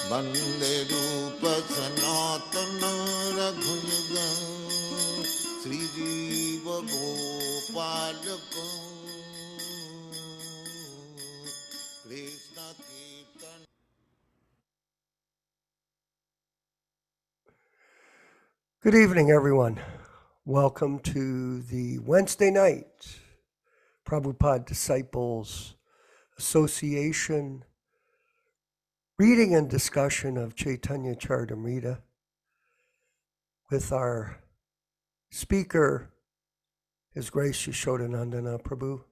Bande Rupa Sanatana Raghuyuga Sri Jiva Gopalaka Krishna Kirtan. Good evening, everyone. Welcome to the Wednesday night Prabhupada Disciples Association reading and discussion of Caitanya-caritāmṛta with our speaker, His Grace Yaśodā-nandana Prabhu,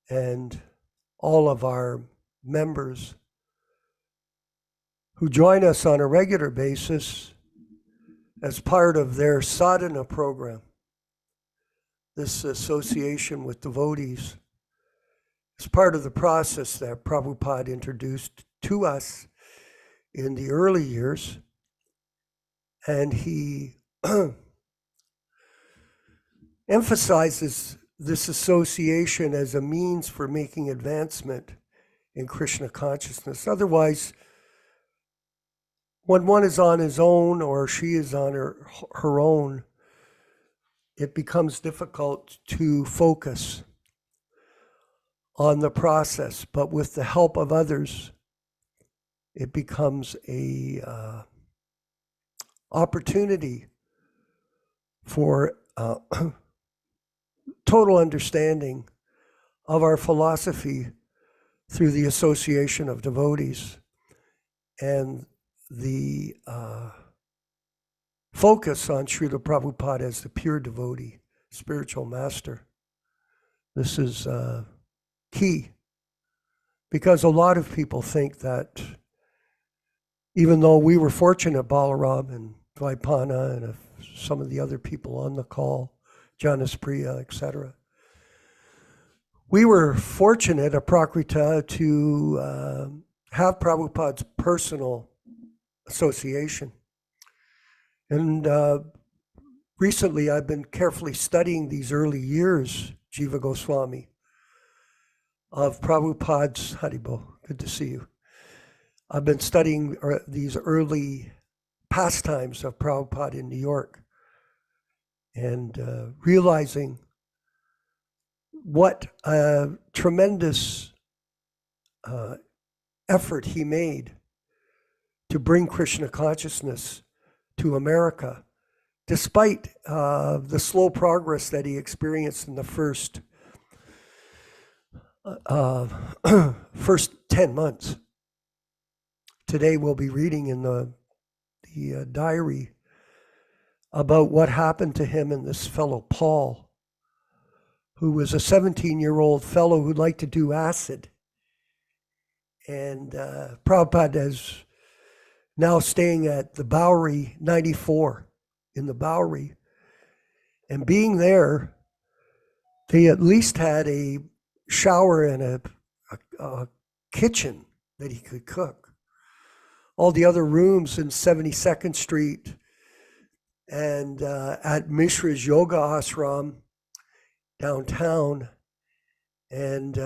and all of our members who join us on a regular basis as part of their sadhana program. This association with devotees is part of the process that Prabhupada introduced to us in the early years, and he emphasizes this association as a means for making advancement in Krishna consciousness. Otherwise, when one is on his own or she is on her own, it becomes difficult to focus on the process. But with the help of others, it becomes a opportunity for total understanding of our philosophy through the association of devotees and the focus on Srila Prabhupada as the pure devotee, spiritual master. This is key, because a lot of people think that even though we were fortunate, Balaram and Vaipana and some of the other people on the call, Janis Priya, etc., we were fortunate at Prakrita to have Prabhupada's personal association. And recently I've been carefully studying these early years, Jiva Goswami, of Prabhupada's, Haribo, good to see you. I've been studying these early pastimes of Prabhupada in New York and realizing what a tremendous effort he made to bring Krishna consciousness to America, despite the slow progress that he experienced in the first 10 months. Today we'll be reading in the diary about what happened to him and this fellow Paul, who was a 17-year-old fellow who'd like to do acid. And Prabhupada is now staying at the Bowery 94 in the Bowery. And being there, they at least had a shower and a kitchen that he could cook. All the other rooms in 72nd Street and at Mishra's Yoga Ashram downtown, and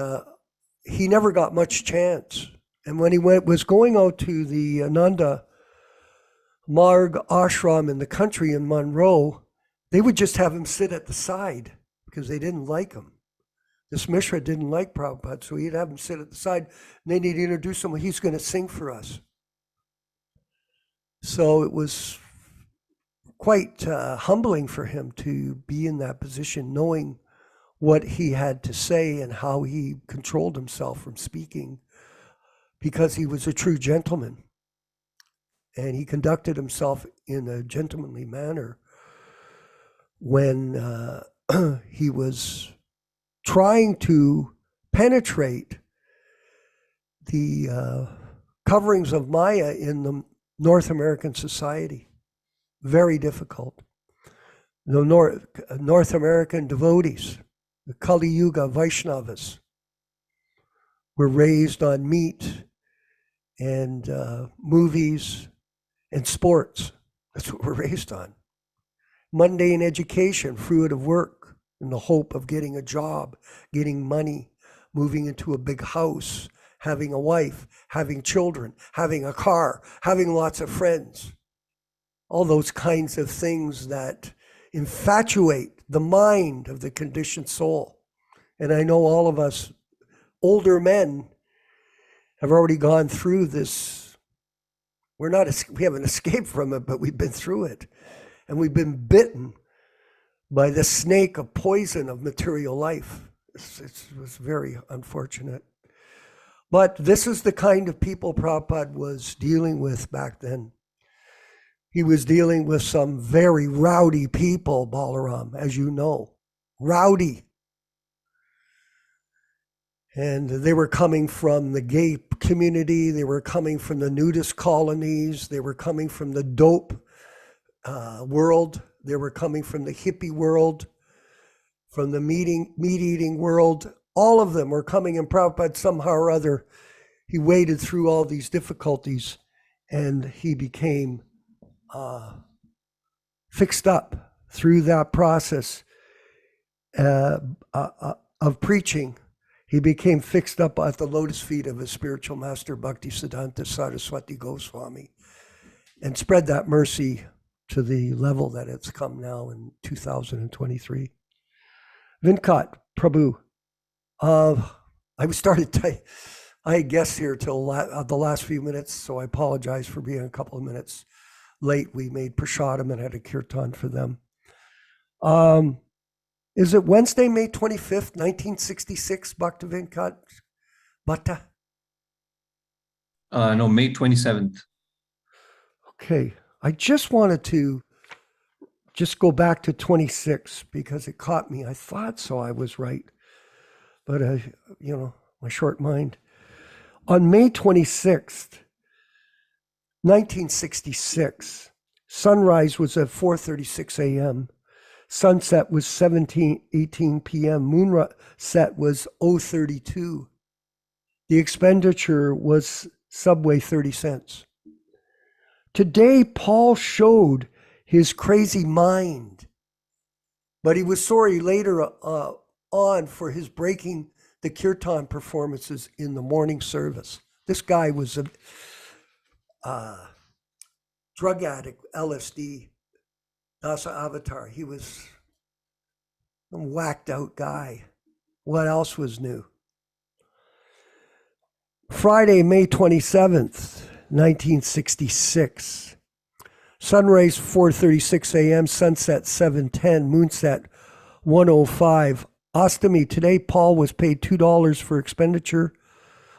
he never got much chance. And when he was going out to the Ananda Marg Ashram in the country in Monroe, they would just have him sit at the side because they didn't like him. This Mishra didn't like Prabhupada, so he'd have him sit at the side, and then he'd introduce him, he's going to sing for us. So it was quite humbling for him to be in that position, knowing what he had to say and how he controlled himself from speaking, because he was a true gentleman. And he conducted himself in a gentlemanly manner when he was trying to penetrate the coverings of Maya in the North American society. Very difficult. The North American devotees, the Kali Yuga Vaishnavas, were raised on meat and movies and sports. That's what we're raised on. Mundane education, fruitive work, in the hope of getting a job, getting money, moving into a big house, having a wife, having children, having a car, having lots of friends. All those kinds of things that infatuate the mind of the conditioned soul. And I know all of us older men have already gone through this. We haven't escaped from it, but we've been through it. And we've been bitten by the snake of poison of material life. It was very unfortunate. But this is the kind of people Prabhupada was dealing with back then. He was dealing with some very rowdy people, Balaram, as you know. Rowdy. And they were coming from the gay community. They were coming from the nudist colonies. They were coming from the dope world. They were coming from the hippie world, from the meat-eating world. All of them were coming, and Prabhupada somehow or other, he waded through all these difficulties, and he became fixed up through that process of preaching. He became fixed up at the lotus feet of his spiritual master, Bhaktivedanta Saraswati Goswami, and spread that mercy to the level that it's come now in 2023. Vinkat, Prabhu, I guessed here till the last few minutes, so I apologize for being a couple of minutes late. We made prasadam and had a kirtan for them. Is it Wednesday, May 25th, 1966, Bhaktivedanta? Bhatta? No, May 27th. Okay. I just wanted to just go back to 26 because it caught me. I thought so. I was right. But, my short mind. On May 26th, 1966, sunrise was at 4:36 a.m. Sunset was 17:18 p.m. Moonset was 0:32. The expenditure was Subway 30 cents. Today, Paul showed his crazy mind, but he was sorry later on for his breaking the kirtan performances in the morning service. This guy was a drug addict, LSD, Dasa avatar. He was a whacked out guy. What else was new? Friday, May 27th, 1966. Sunrise 4:36 a.m., sunset 7:10, moonset 1:05. Ostami, today Paul was paid $2 for expenditure.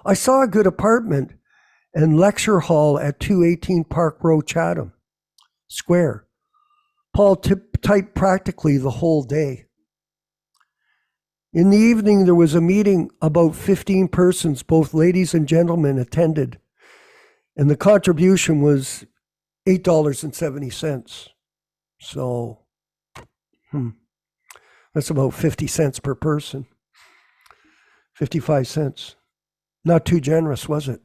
I saw a good apartment and lecture hall at 218 Park Row, Chatham Square. Paul typed practically the whole day. In the evening, there was a meeting. About 15 persons, both ladies and gentlemen, attended, and the contribution was $8.70. So, that's about 50 cents per person. 55 cents. Not too generous, was it?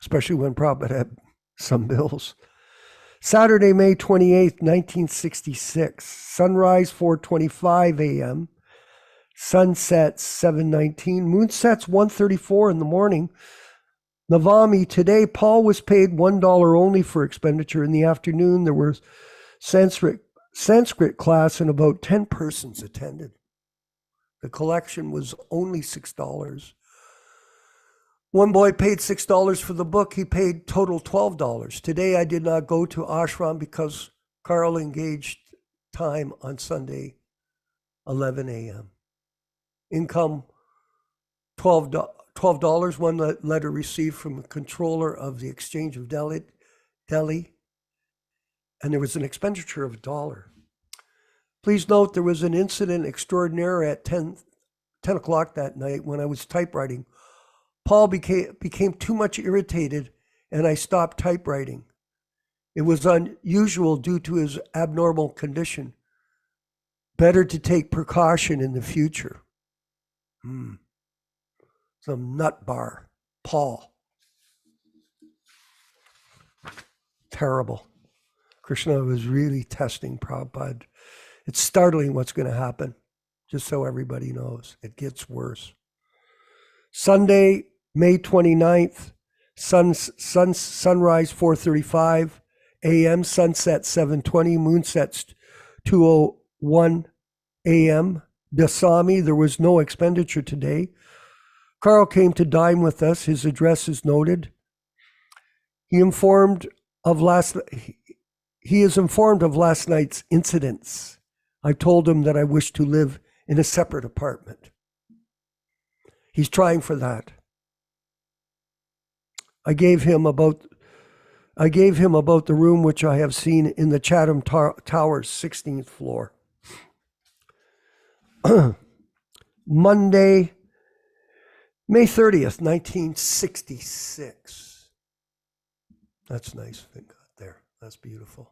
Especially when Prabhupada had some bills. Saturday, May 28th, 1966. Sunrise 4:25 a.m. Sunset 7:19. Moonsets 1:34 in the morning. Navami, today Paul was paid $1 only for expenditure. In the afternoon, there was Sanskrit class and about 10 persons attended. The collection was only $6. One boy paid $6 for the book. He paid total $12. Today I did not go to ashram because Carl engaged time on Sunday, 11 a.m. Income, $12. One letter received from the controller of the Exchange of Delhi, and there was an expenditure of $1. Please note there was an incident extraordinaire at 10 o'clock that night when I was typewriting. Paul became too much irritated, and I stopped typewriting. It was unusual due to his abnormal condition. Better to take precaution in the future. Some nut bar. Paul. Terrible. Krishna was really testing Prabhupada. It's startling what's going to happen, just so everybody knows. It gets worse. Sunday, May 29th, sunrise 4:35 a.m., sunset 7:20, moonsets 2:01 a.m. Dasami, there was no expenditure today. Carl came to dine with us. His address is noted. He is informed of last night's incidents. I told him that I wish to live in a separate apartment. He's trying for that. I gave him about the room which I have seen in the Chatham Towers, 16th floor. Monday, May 30th, 1966. That's nice. There. That's beautiful.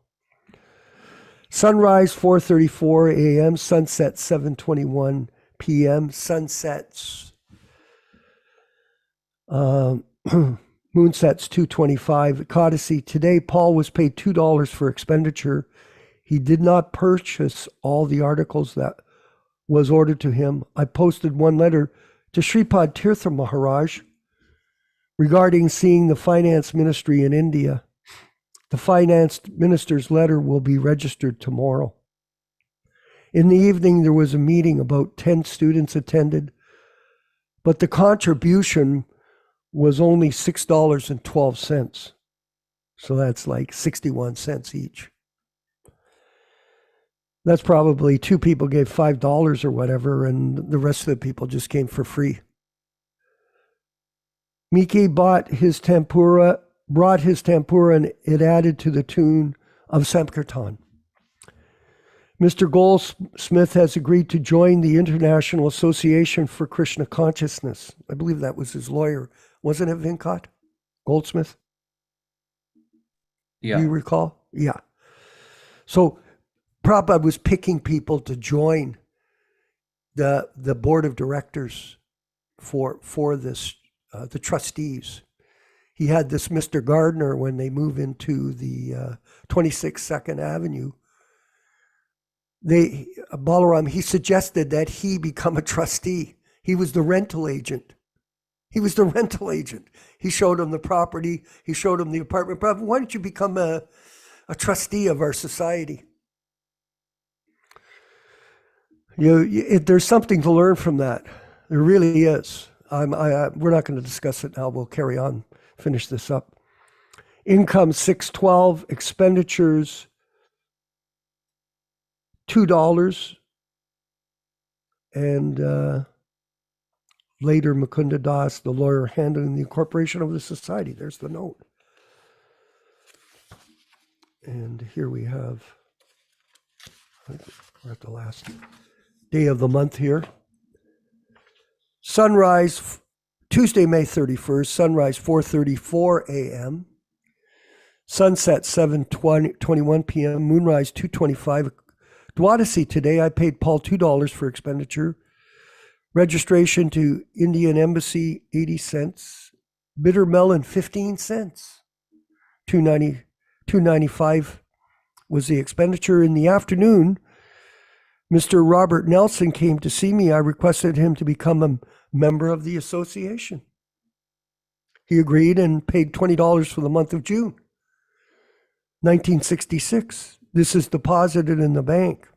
Sunrise 4:34 a.m., sunset 7:21 p.m. Sunsets. Moonsets 2:25. Codicy. Today, Paul was paid $2 for expenditure. He did not purchase all the articles that was ordered to him. I posted one letter to Sripad Tirtha Maharaj regarding seeing the finance ministry in India. The finance minister's letter will be registered tomorrow. In the evening, there was a meeting. About 10 students attended, but the contribution was only $6.12. So that's like 61 cents each. That's probably 2 people gave $5 or whatever, and the rest of the people just came for free. Miki brought his tempura, and it added to the tune of Sankirtan. Mr. Goldsmith has agreed to join the International Association for Krishna Consciousness. I believe that was his lawyer. Wasn't it, Venkat? Goldsmith? Yeah. Do you recall? Yeah. So Prabhupada was picking people to join the board of directors for this, the trustees. He had this Mr. Gardner when they move into the 26th 2nd Avenue. Balaram, he suggested that he become a trustee. He was the rental agent. He showed him the property. He showed him the apartment. Prabhupada, why don't you become a trustee of our society? There's something to learn from that. There really is. We're not going to discuss it now. We'll carry on, finish this up. Income 612, expenditures $2, and later Mukunda Das, the lawyer handling the incorporation of the society. There's the note. And here we have, we're at the last day of the month here. Sunrise, Tuesday, May 31st, sunrise 4:34 a.m. Sunset 7:21 p.m. Moonrise 2:25. Dwadasi today, I paid Paul $2 for expenditure. Registration to Indian Embassy, 80 cents. Bitter melon, 15 cents. $2.95 was the expenditure. In the afternoon, Mr. Robert Nelson came to see me. I requested him to become a member of the association. He agreed and paid $20 for the month of June, 1966. This is deposited in the bank.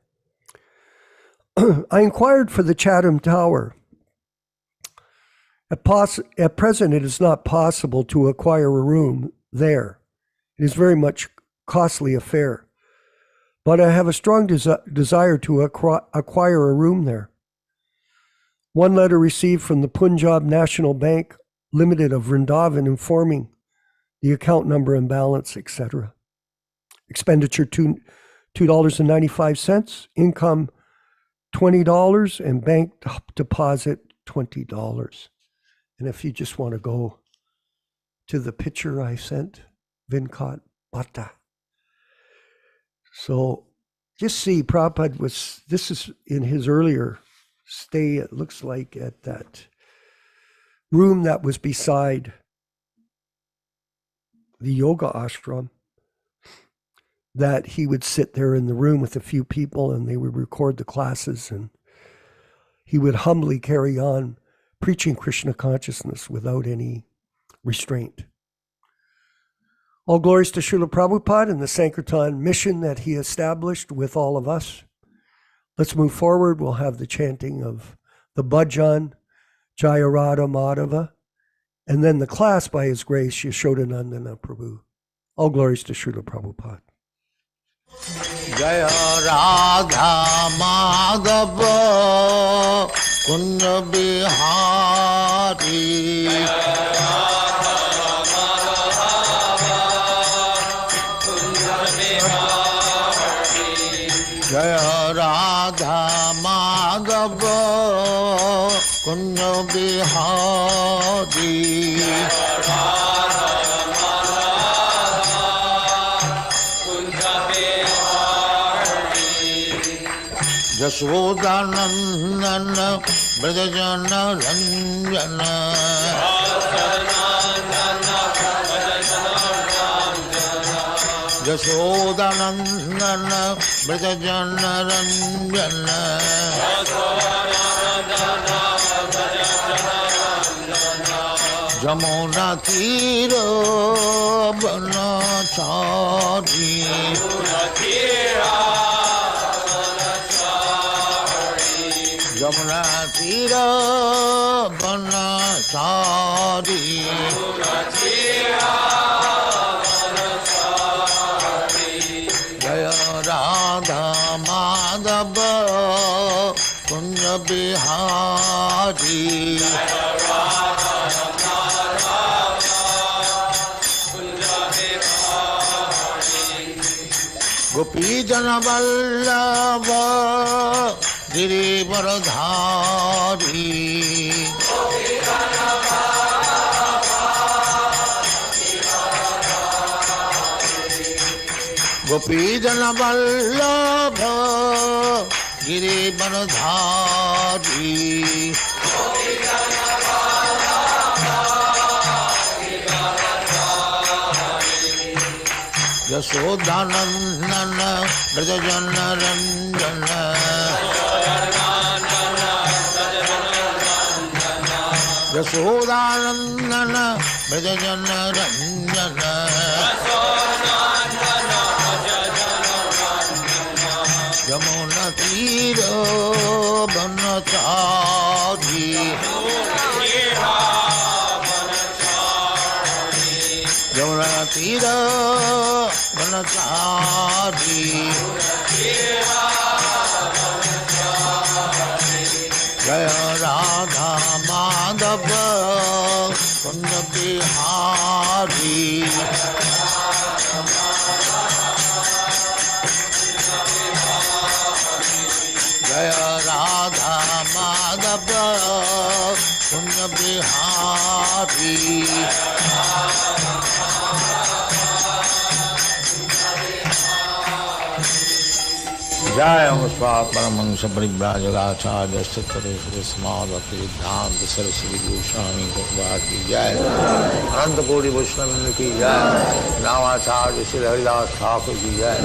I inquired for the Chatham Tower. At present, it is not possible to acquire a room there. It is very much costly affair. But I have a strong desire to acquire a room there. One letter received from the Punjab National Bank Limited of Vrindavan informing the account number and balance, etc. Expenditure $2.95, income $20, and bank deposit $20. And if you just want to go to the picture I sent, Vinkat Bhatta. So just see, Prabhupada this is in his earlier stay, it looks like, at that room that was beside the yoga ashram, that he would sit there in the room with a few people and they would record the classes, and he would humbly carry on preaching Krishna consciousness without any restraint. All glories to Srila Prabhupada and the Sankirtan mission that he established with all of us. Let's move forward. We'll have the chanting of the bhajan, Jaya Radha Madhava, and then the class by His Grace Yaśodā-nandana Prabhu. All glories to Srila Prabhupada. Jaya Radha Madhava Kunja Bihari Jaya Radha Madhava Kunja Bihari Yaśodā-nandana Brajajana Ranjana Yaśodā-nandana Brajajana Ranjana Jamuna Tira Banachari Jamuna Tira Banachari Jaya Radha Madhava Kunja Bihari Gopi Jana Vallabha Girivaradhari Gopi Jana Vallabha Girivaradhari Yaśodā-nandana Brajajana Ranjana Yaśodā-nandana Brajajana Ranjana Jamuna Tira Banachari Jamuna Tira Banachari Jaya Radha Madhava Kunja Bihari Jaya Radha Madhava Kunja Bihari Jaya Muspat Paramahansa Parivrajaga-ācārya Sattva Smad Bhaktivedanta Saraswati Goswami Prabhupada ki jai Ananta Koti Vaishnava ki jai Nāma-ācārya Sri Haridas Thakur ki jai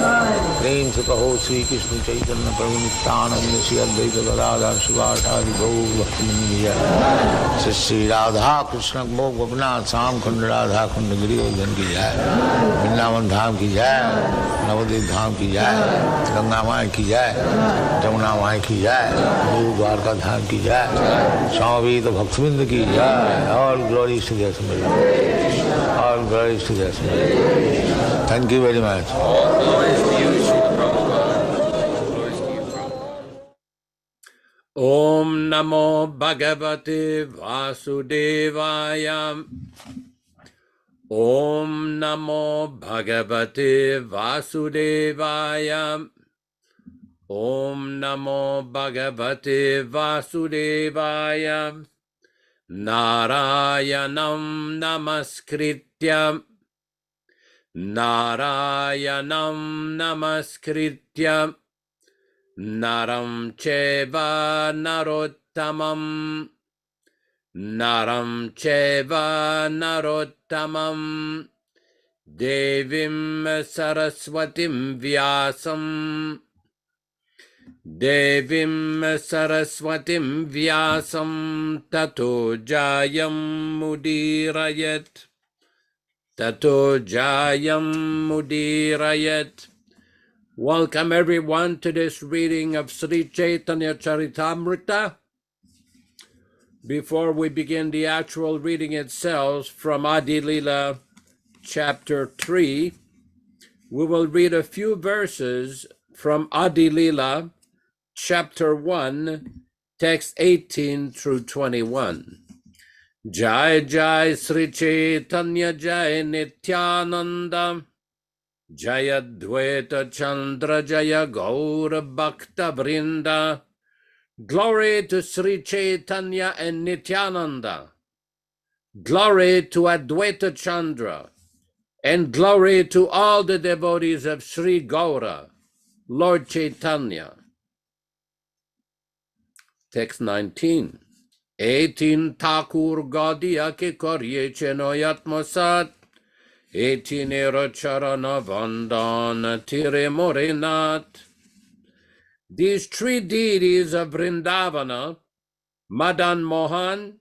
Prem se kaho Sri Krishna Caitanya Prabhu Nityananda Sri Advaita Gadadhar Sivasadi Gaur Bhaktivinoda ki jai Sri Sri Radha Krishna Mokh Gopinath Sam Khand Radha Khand Giri Govardhan ki jai Vrindavan Dham ki jai Navadvip Dham ki jai Ganga Mai ki jai Jamuna Mai ki jai Guru Dwarka Dham ki jai Swami Bhaktivedanta ki jai All glories to their Summit. All glories to their Summit. Thank you very much. All glories to you, Srila Prabhupada. Glories to you, Prabhupada. Om Namo Bhagavate Vasudevaya. Om Namo Bhagavate Vasudevaya. Om Namo Bhagavate Vasudevaya. Narayanam Namaskritya. Narayanam Namaskritya. Naram Cheva Narottamam. Naram Cheva Narottamam. Devim Saraswatim Vyasam. Devim Saraswatim Vyasam Tato Jayam Mudirayat. Tato Jayam Mudirayat. Welcome everyone to this reading of Sri Caitanya-caritāmṛta. Before we begin the actual reading itself from Adi Lila chapter 3, we will read a few verses from Adi Lila chapter 1, text 18 through 21. Jai Jai Sri Caitanya Jai Nityananda Jaya Dvaita Chandra Jaya Gaura Bhakta Vrinda. Glory to Sri Caitanya and Nityananda. Glory to Advaita Chandra. And glory to all the devotees of Sri Gaura, Lord Chaitanya. Text 19. 18 Thakur Gaudiya ke karye chenoyatmasat. 18 Era Charana Vandana Tire Morenat. These three deities of Vrindavana, Madan Mohan,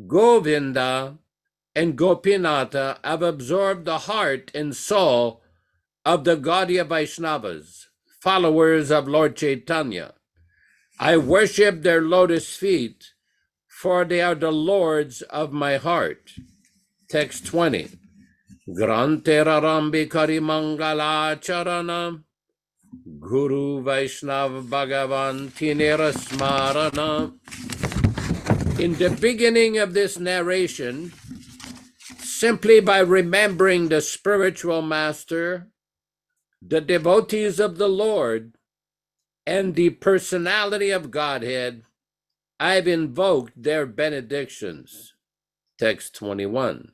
Govinda, and Gopinatha, have absorbed the heart and soul of the Gaudiya Vaishnavas, followers of Lord Chaitanya. I worship their lotus feet, for they are the lords of my heart. Text 20. Grantera Rambi Kari Mangala Charana Guru Vaishnav Bhagavan Tinera Smarana. In the beginning of this narration, simply by remembering the spiritual master, the devotees of the Lord, and the personality of Godhead, I've invoked their benedictions. Text 21.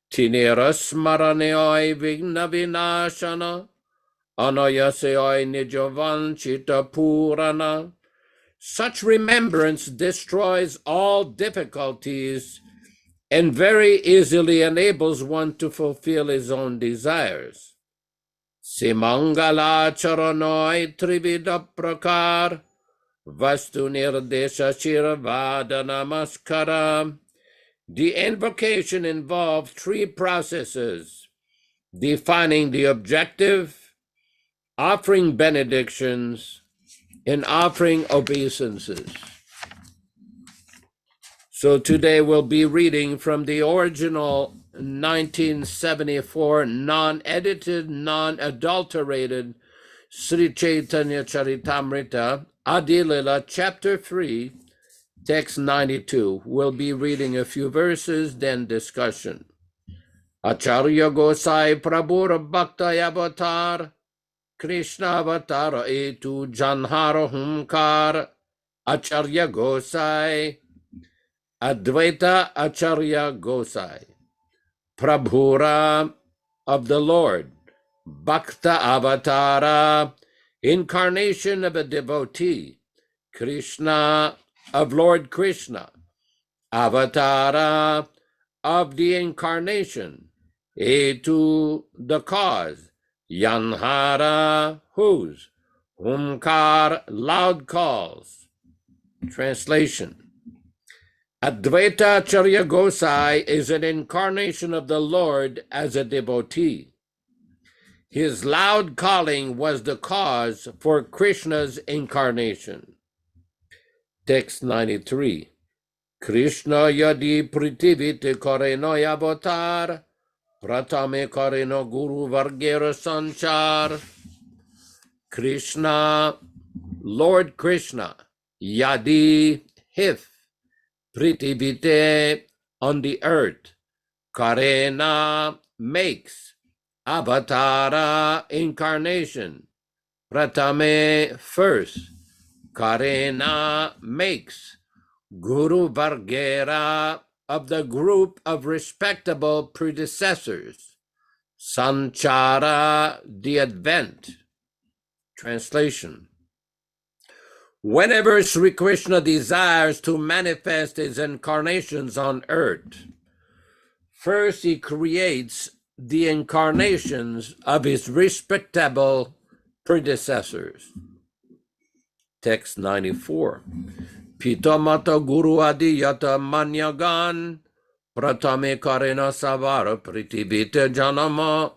Tinera Smaraneoi Vigna Vinashana Anayaseoi Nijavanchita Purana. Such remembrance destroys all difficulties and very easily enables one to fulfill his own desires. Simangala Charanoi Trivida Prakar Vastu Nirdesha Shiravada Namaskara. The invocation involved three processes: defining the objective, offering benedictions, and offering obeisances. So today we'll be reading from the original 1974 non-edited, non-adulterated Sri Caitanya-caritāmṛta, Adi Lila, chapter 3, text 92. We'll be reading a few verses, then discussion. Acharya Gosai Prabhura Bhakta Avatar, Krishna Avatar Etu Janhara Humkar, Acharya Gosai, Advaita Acharya Gosai, Prabhura of the Lord, Bhakta Avatara, incarnation of a devotee, Krishna of Lord Krishna, Avatara of the incarnation, Etu the cause, Yanhara whose, Humkar loud calls. Translation. Advaita Acharya Gosai is an incarnation of the Lord as a devotee. His loud calling was the cause for Krishna's incarnation. Text 93. Krishna yadi pritivite kareno avatar, pratame kareno guru vargera sanchar. Krishna, Lord Krishna, yadi, if, pritivite, on the earth, karena, makes, avatara, incarnation, pratame, first, karena, makes, Guru Vargera, of the group of respectable predecessors, Sanchara, the advent. Translation. Whenever Sri Krishna desires to manifest his incarnations on earth, first he creates the incarnations of his respectable predecessors. Text 94. Pitamata Guru Adi Yata Manyagan Pratame Karena Savara Pritibita Janama.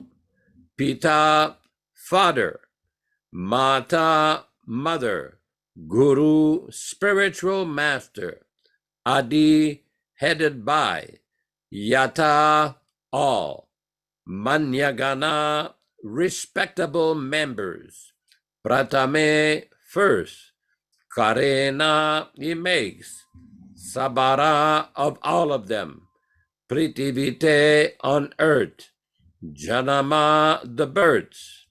Pita, father. Mata, mother. Guru, spiritual master. Adi, headed by. Yata, all. Manyagana, respectable members. Pratame, first. Karena, he makes. Sabara, of all of them. Pritivite, on earth. Janama, the birds.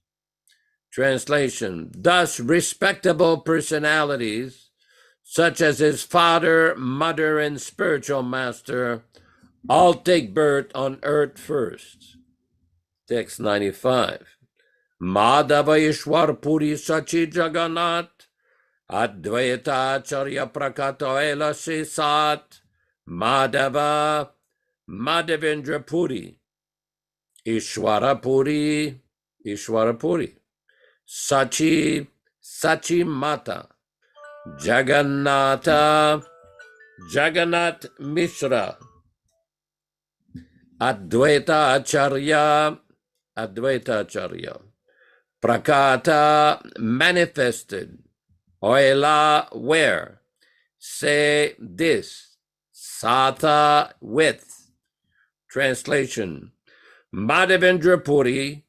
Translation. Thus, respectable personalities, such as his father, mother, and spiritual master, all take birth on earth first. Text 95. Madhava Ishwar Puri Sachi Jagannath, Advaita-ācārya Prakato Ela Sat, Madhava, Madhavendra Puri, Ishwara Puri, Sachi, Sachi Mata, Jagannatha, Jagannath Mishra, Advaita-ācārya, Prakata, manifested, Oela, where, say this, Sata, with. Translation. Madhavendra Puri,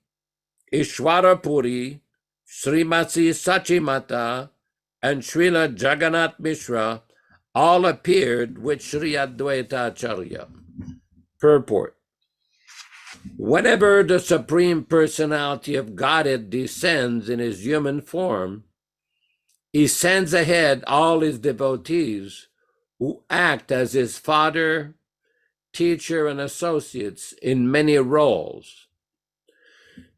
Ishwara Puri, Srimati Sachimata, and Srila Jagannath Mishra all appeared with Sri Advaita-ācārya. Purport. Whenever the Supreme Personality of Godhead descends in his human form, he sends ahead all his devotees who act as his father, teacher, and associates in many roles.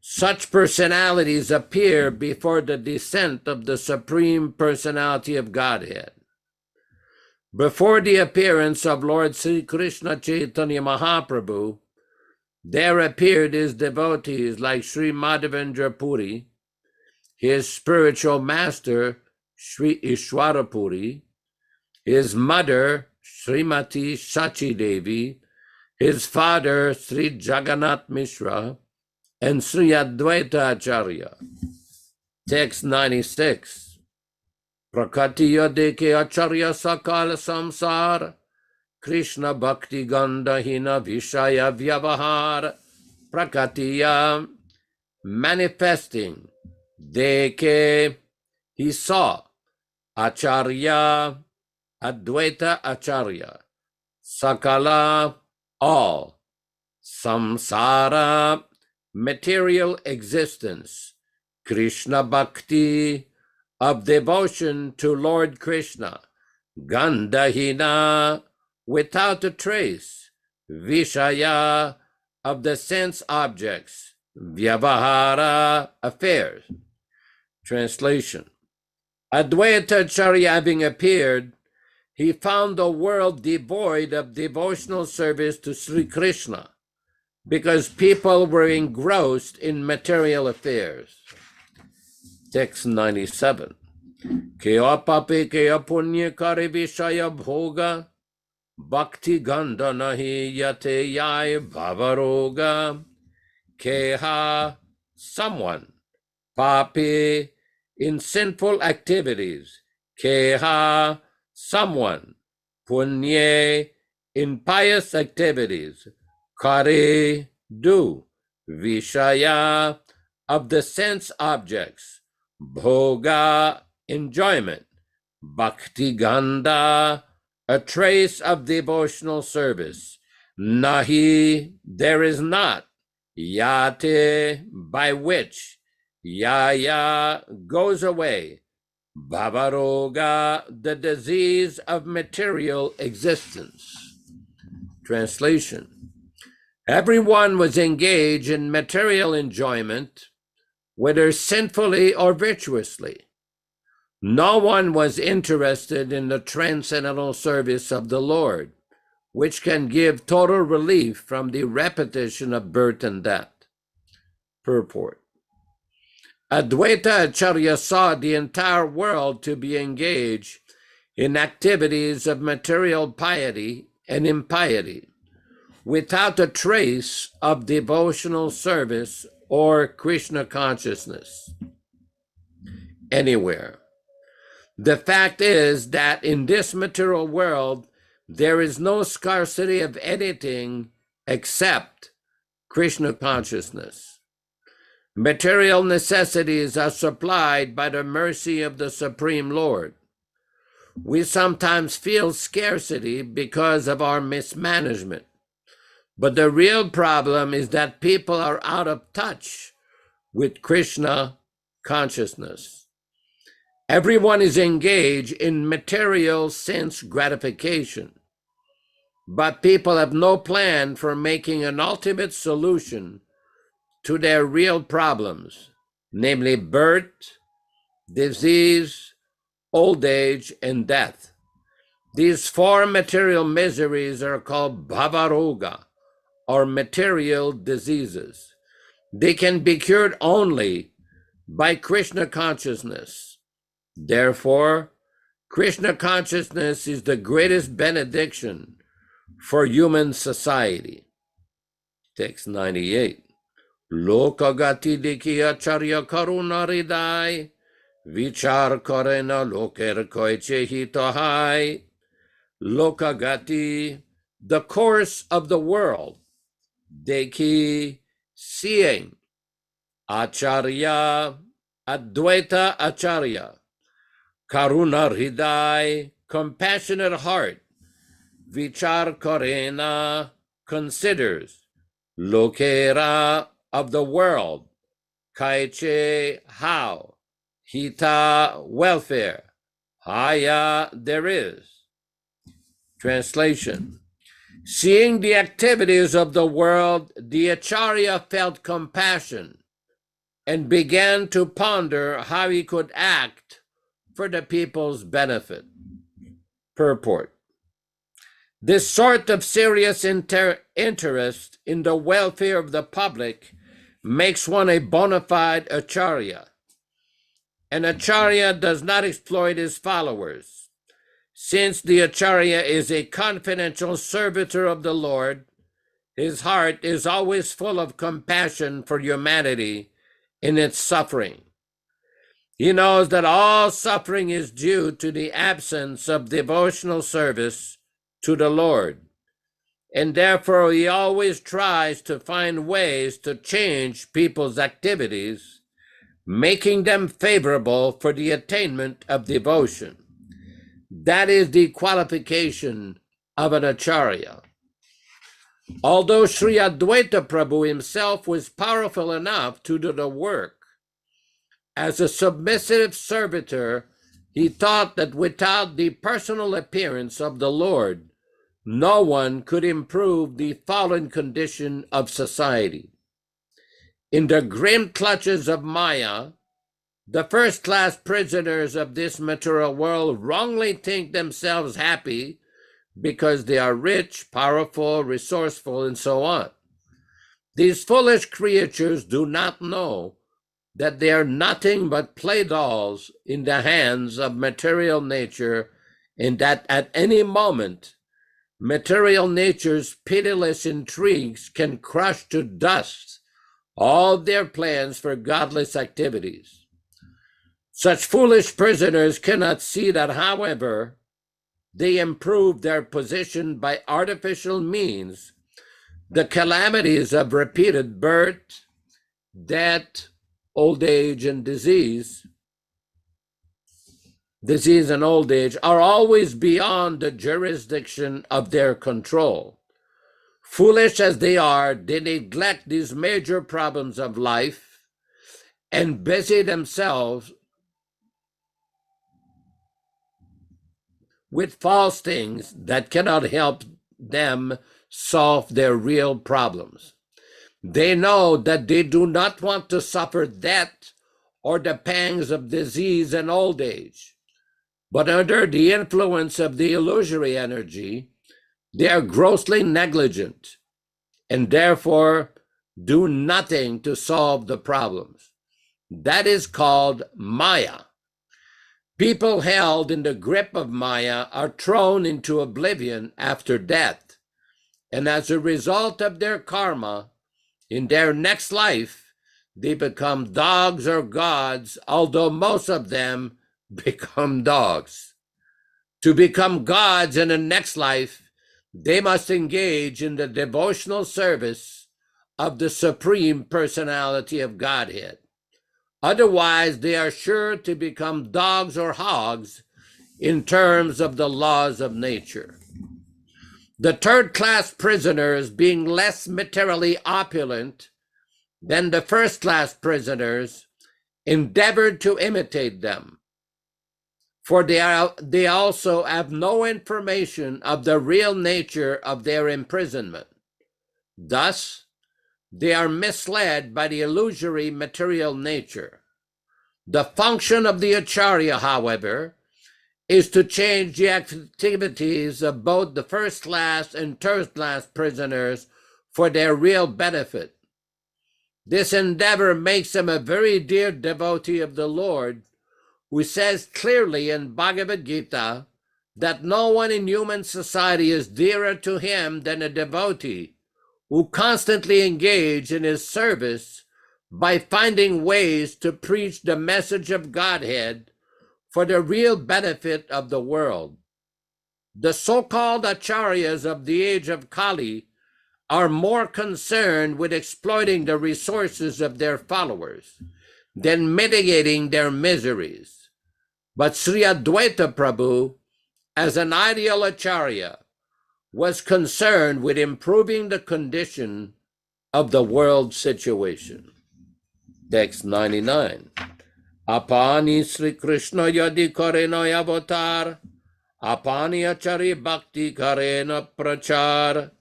Such personalities appear before the descent of the Supreme Personality of Godhead. Before the appearance of Lord Sri Krishna Chaitanya Mahaprabhu, there appeared his devotees like Sri Madhavendra Puri, his spiritual master Sri Ishwara Puri, his mother Srimati Sachi Devi, his father Sri Jagannath Mishra, and Sri Advaita-ācārya. Text 96. Prakatiya deke acharya sakala samsar, Krishna bhakti ganda hina vishaya vyavahar. Prakatiya, manifesting. Deke, he saw. Acharya, Advaita-ācārya. Sakala, all. Samsara, material existence. Krishna bhakti, of devotion to Lord Krishna. Gandahina, without a trace. Vishaya, of the sense objects. Vyavahara, affairs. Translation. Advaita-ācārya having appeared, he found the world devoid of devotional service to Sri Krishna, because people were engrossed in material affairs. Text 97. Kya pape kya punya kare vishaya bhoga, bhakti ganda nahi yate yai bhavaroga. Keha, someone. Pape, in sinful activities. Keha, someone. Punye, in pious activities. Kare, do. Vishaya, of the sense objects. Bhoga, enjoyment. Bhakti ganda, a trace of devotional service. Nahi, there is not. Yate, by which. Yaya, goes away. Bhavaroga, the disease of material existence. Translation. Everyone was engaged in material enjoyment, whether sinfully or virtuously. No one was interested in the transcendental service of the Lord, which can give total relief from the repetition of birth and death. Purport. Advaita-ācārya saw the entire world to be engaged in activities of material piety and impiety, without a trace of devotional service or Krishna consciousness anywhere. The fact is that in this material world, there is no scarcity of anything except Krishna consciousness. Material necessities are supplied by the mercy of the Supreme Lord. We sometimes feel scarcity because of our mismanagement. But the real problem is that people are out of touch with Krishna consciousness. Everyone is engaged in material sense gratification, but people have no plan for making an ultimate solution to their real problems, namely birth, disease, old age, and death. These four material miseries are called bhavaroga, or material diseases. They can be cured only by Krishna consciousness. Therefore, Krishna consciousness is the greatest benediction for human society. Text 98. Lokagati dikhiya charya karuna hridai, vichar karena loker koiche hitohai. Lokagati, the course of the world. Dekhi, seeing. Acharya, Advaita-ācārya. Karuna hridai, compassionate heart. Vichar karena, considers. Lokera, of the world. Kaiche, how. Hita, welfare. Haya, there is. Translation. Seeing the activities of the world, the Acharya felt compassion and began to ponder how he could act for the people's benefit. Purport. This sort of serious interest in the welfare of the public makes one a bona fide Acharya. An Acharya does not exploit his followers. Since the Acharya is a confidential servitor of the Lord, his heart is always full of compassion for humanity in its suffering. He knows that all suffering is due to the absence of devotional service to the Lord, and therefore he always tries to find ways to change people's activities, making them favorable for the attainment of devotion. That is the qualification of an Acharya. Although Sri Advaita Prabhu himself was powerful enough to do the work, as a submissive servitor, he thought that without the personal appearance of the Lord, no one could improve the fallen condition of society. In the grim clutches of Maya, the first-class prisoners of this material world wrongly think themselves happy because they are rich, powerful, resourceful, and so on. These foolish creatures do not know that they are nothing but play dolls in the hands of material nature, and that at any moment, material nature's pitiless intrigues can crush to dust all their plans for godless activities. Such foolish prisoners cannot see that, however, they improve their position by artificial means, the calamities of repeated birth, death, old age, and disease and old age are always beyond the jurisdiction of their control. Foolish as they are, they neglect these major problems of life and busy themselves with false things that cannot help them solve their real problems. They know that they do not want to suffer death or the pangs of disease and old age, but under the influence of the illusory energy, they are grossly negligent and therefore do nothing to solve the problems. That is called Maya. People held in the grip of Maya are thrown into oblivion after death, and as a result of their karma, in their next life, they become dogs or gods, although most of them become dogs. To become gods in the next life, they must engage in the devotional service of the Supreme Personality of Godhead. Otherwise, they are sure to become dogs or hogs in terms of the laws of nature. The third-class prisoners, being less materially opulent than the first-class prisoners, endeavored to imitate them, for they also have no information of the real nature of their imprisonment. Thus, they are misled by the illusory material nature. The function of the Acharya, however, is to change the activities of both the first-class and third-class prisoners for their real benefit. This endeavor makes him a very dear devotee of the Lord, who says clearly in Bhagavad Gita that no one in human society is dearer to him than a devotee who constantly engage in his service by finding ways to preach the message of Godhead for the real benefit of the world. The so-called acharyas of the age of Kali are more concerned with exploiting the resources of their followers than mitigating their miseries. But Sri Advaita Prabhu, as an ideal acharya, was concerned with improving the condition of the world situation. Text 99. Apani Sri Krishna yadi karena avatar, apani achari bhakti karena prachar,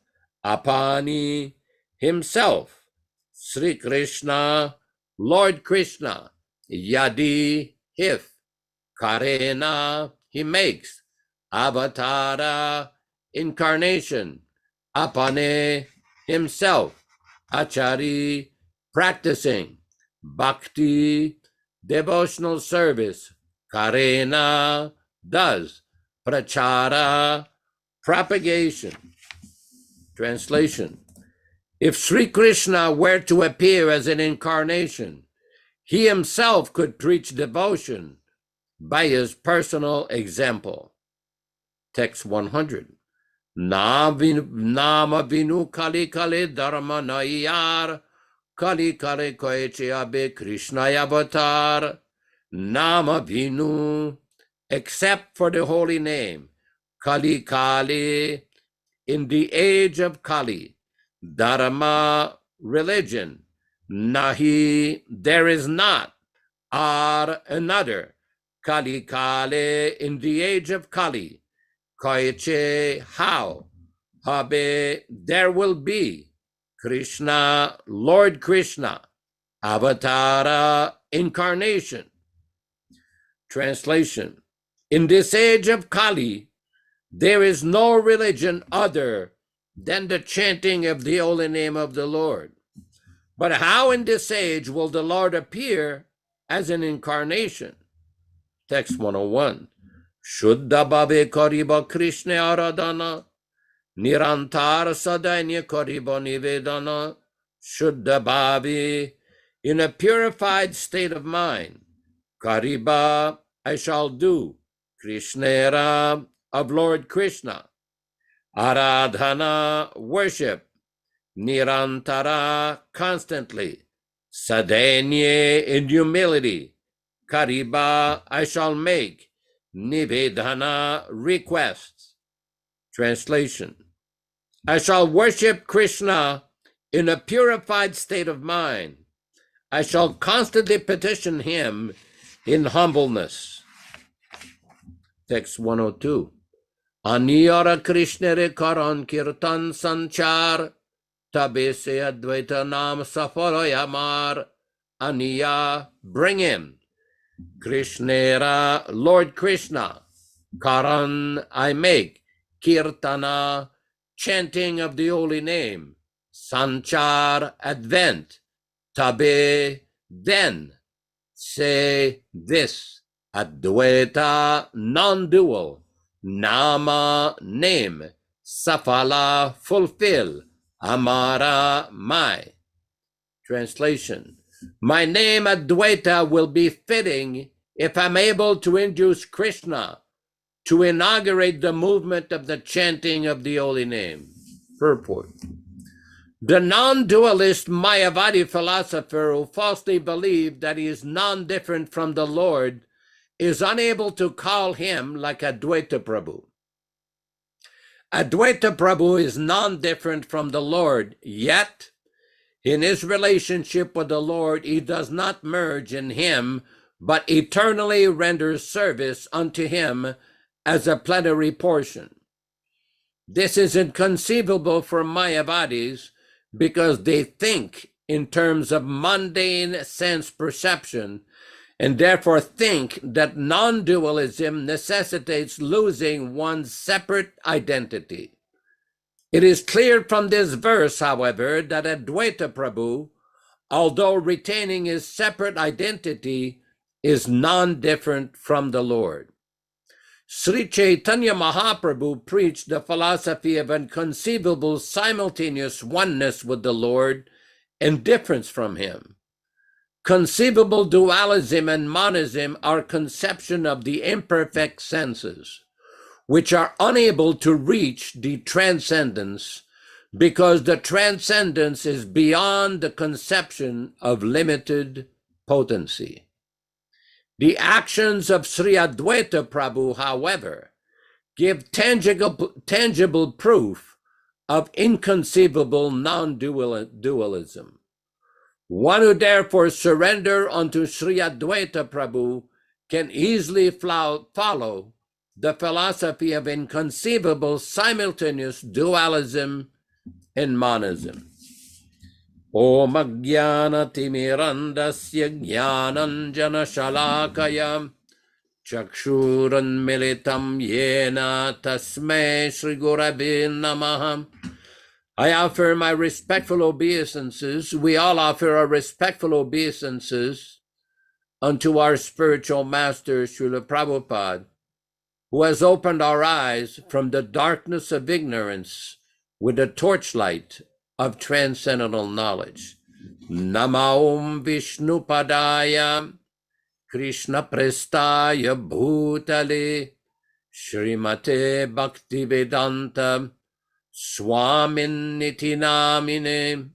apani himself, Sri Krishna, Lord Krishna, yadi, if, karena, he makes, avatara, incarnation, apane, himself, achari, practicing, bhakti, devotional service, karena, does, prachara, propagation. Translation. If Sri Krishna were to appear as an incarnation, he himself could preach devotion by his personal example. Text 100. Nama vinu kali kali dharma naiyar, kali kali koeche abe Krishna avatar, nama vinu, except for the holy name, kali kali, in the age of Kali, dharma, religion, nahi, there is not, ar, another, kali kali, in the age of Kali, koeche, how, habe, there will be, Krishna, Lord Krishna, avatara, incarnation. Translation. In this age of Kali, there is no religion other than the chanting of the holy name of the Lord. But how in this age will the Lord appear as an incarnation? Text 101. Shuddha bhave kariba Krishna aradhana, nirantar sadanya kariba nivedana, Shuddha bhave, in a purified state of mind, kariba, I shall do, Krishnera, of Lord Krishna, aradhana, worship, nirantara, constantly, sadhanya, in humility, kariba, I shall make, nivedana, requests. Translation. I shall worship Krishna in a purified state of mind. I shall constantly petition him in humbleness. Text 102. Aniyara Krishna re karan kirtan sanchar, tabe se advaita nam safara yamar. Aniya, bring him. Krishnera, Lord Krishna. Karan, I make. Kirtana, chanting of the holy name. Sanchar, advent. Tabe, then. say this: Advaita, non-dual, Nama, name, Safala, fulfill, Amara, my. Translation: my name Advaita will be fitting if I'm able to induce Krishna to inaugurate the movement of the chanting of the holy name. Purport: the non-dualist Mayavadi philosopher who falsely believed that he is non-different from the Lord is unable to call him like Advaita Prabhu. Advaita Prabhu is non-different from the Lord, yet in his relationship with the Lord, he does not merge in him, but eternally renders service unto him as a plenary portion. This is inconceivable for Mayavadis because they think in terms of mundane sense perception and therefore think that non-dualism necessitates losing one's separate identity. It is clear from this verse, however, that Advaita Prabhu, although retaining his separate identity, is non-different from the Lord. Sri Chaitanya Mahaprabhu preached the philosophy of inconceivable simultaneous oneness with the Lord and difference from him. Conceivable dualism and monism are conception of the imperfect senses, which are unable to reach the transcendence because the transcendence is beyond the conception of limited potency. The actions of Sri Advaita Prabhu, however, give tangible proof of inconceivable non-dualism. One who therefore surrender unto Sri Advaita Prabhu can easily follow the philosophy of inconceivable simultaneous dualism and monism. Om Ajnana Timirandasya Jnananjana Shalakaya Chakshuran Militam Yena Tasmai Shri Gurave Namaha. I offer my respectful obeisances, we all offer our respectful obeisances unto our spiritual master, Srila Prabhupada, who has opened our eyes from the darkness of ignorance with the torchlight of transcendental knowledge. Nama Om Vishnu Padaya Krishna Prestaya Bhutale Srimate Bhaktivedanta Swami Namine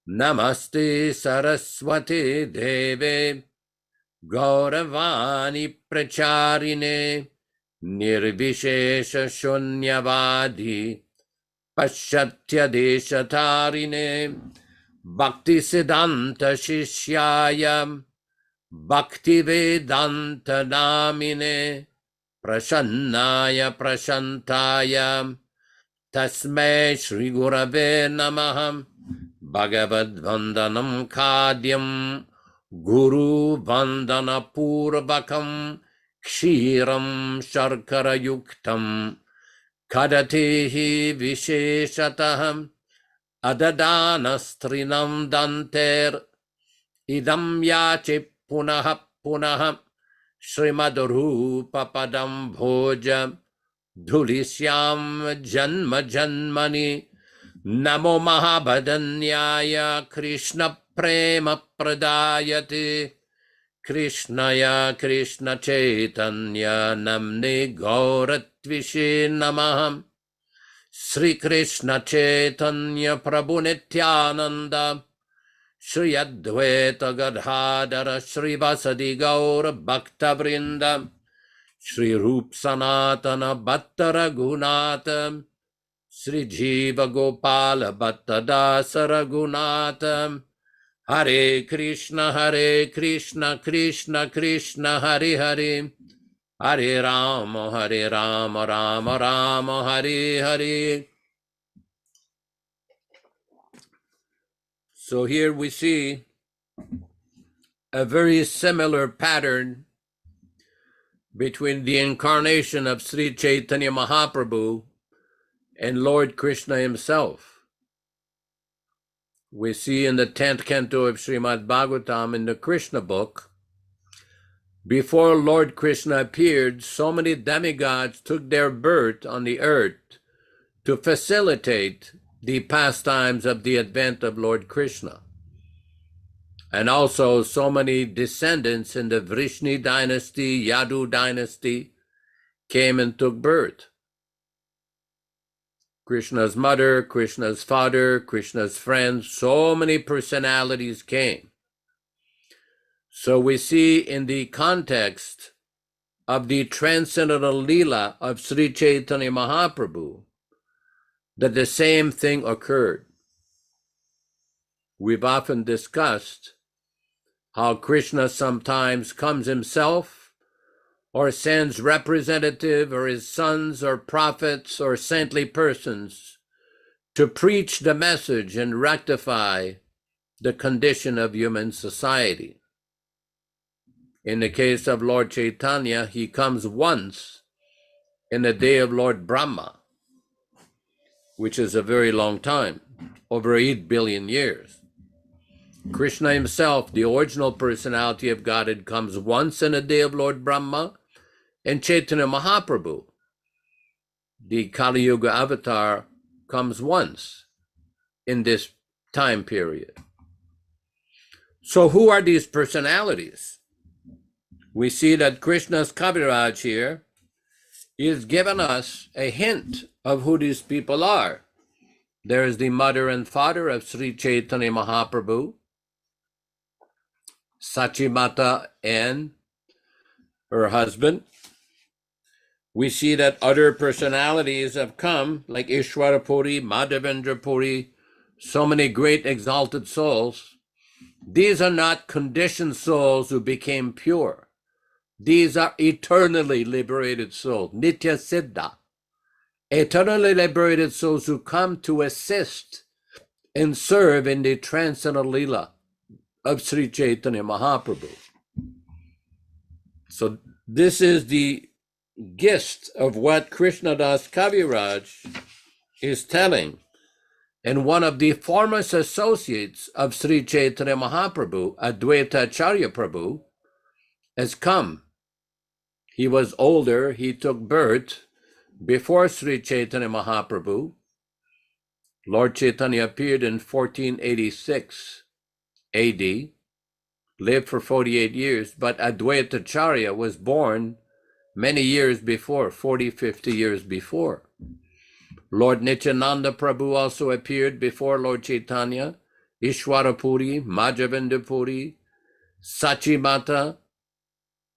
Namaste Saraswati Deve Gauravani Pracharine Nirvishesha Shunyavadi Paschatya Deshatarine Bhaktisiddhanta Shishyaya Bhaktivedanta Namine Prasannaya Prashantaya Tasmai Shri Gurave Namaha. Bhagavad Vandanam Kadyam Guru Vandana Purvakam Kshiram Sharkara Yuktam Kadatehi Visheshataham Adadana Danter Idam Yache Punaha Punaha Srimadrupa Padam Bhoja Dhulisyam Janma Janmani Namo Mahabhadanyaya Krishna Prema Pradayate Krishnaya Krishna Chaitanya Namne Gauratvishe Namaham Sri Krishna Chaitanya Prabhu Nityananda Sri Advaita Gadadhara Sri Vasadi Gaura Bhakta Vrinda Sri Rup Sanatana Bhatta Raghunatha Sri Jiva Gopala Bhatta Dasa Raghunatha. Hare Krishna Krishna Krishna Hare Hare Hare Rama Rama Rama Hare Hare. So here we see a very similar pattern between the incarnation of Sri Chaitanya Mahaprabhu and Lord Krishna himself. We see in the 10th canto of Srimad Bhagavatam in the Krishna book Before Lord Krishna appeared, so many demigods took their birth on the earth to facilitate the pastimes of the advent of Lord Krishna. And also so many descendants in the Vrishni dynasty, Yadu dynasty, came and took birth. Krishna's mother, Krishna's father, Krishna's friends, so many personalities came. So we see in the context of the transcendental Leela of Sri Chaitanya Mahaprabhu that the same thing occurred. We've often discussed how Krishna sometimes comes himself or sends representative or his sons or prophets or saintly persons to preach the message and rectify the condition of human society. In the case of Lord Chaitanya, he comes once in the day of Lord Brahma, which is a very long time, over 8 billion years. Krishna himself, the original personality of Godhead, comes once in the day of Lord Brahma, and Chaitanya Mahaprabhu, the Kali Yuga avatar, comes once in this time period. So who are these personalities? We see that Krishna's Kaviraj here is giving us a hint of who these people are. There is the mother and father of Sri Chaitanya Mahaprabhu, Sachimata and her husband. We see that other personalities have come, like Ishwara Puri, Madhavendra Puri, so many great exalted souls. These are not conditioned souls who became pure. These are eternally liberated souls, Nitya Siddha, eternally liberated souls who come to assist and serve in the transcendental Leela of Sri Chaitanya Mahaprabhu. So this is the gist of what Krishnadas Kaviraj is telling. And one of the foremost associates of Sri Chaitanya Mahaprabhu, Advaita-Ācārya Prabhu, has come. He was older, he took birth before Sri Chaitanya Mahaprabhu. Lord Chaitanya appeared in 1486 AD, lived for 48 years, but Advaita-Ācārya was born many years before, 40, 50 years before. Lord Nityananda Prabhu also appeared before Lord Chaitanya, Ishwara Puri, Madhavendra Puri, Sachimata,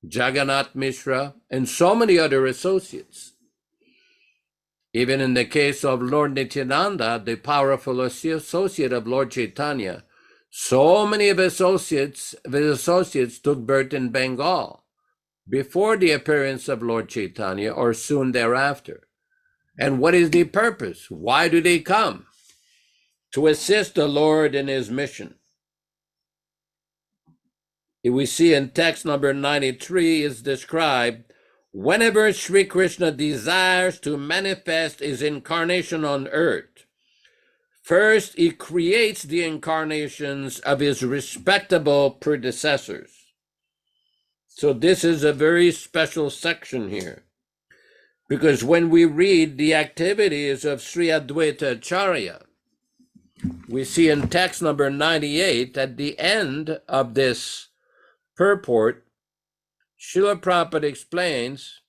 Jagannath Mishra, and so many other associates. Even in the case of Lord Nityananda, the powerful associate of Lord Chaitanya, so many of his associates took birth in Bengal before the appearance of Lord Chaitanya or soon thereafter. And what is the purpose? Why do they come? To assist the Lord in his mission. We see in text number 93 is described, whenever Sri Krishna desires to manifest his incarnation on earth, first he creates the incarnations of his respectable predecessors. So this is a very special section here, because when we read the activities of Sri Advaita-Ācārya, we see in text number 98, at the end of this purport, Srila Prabhupada explains,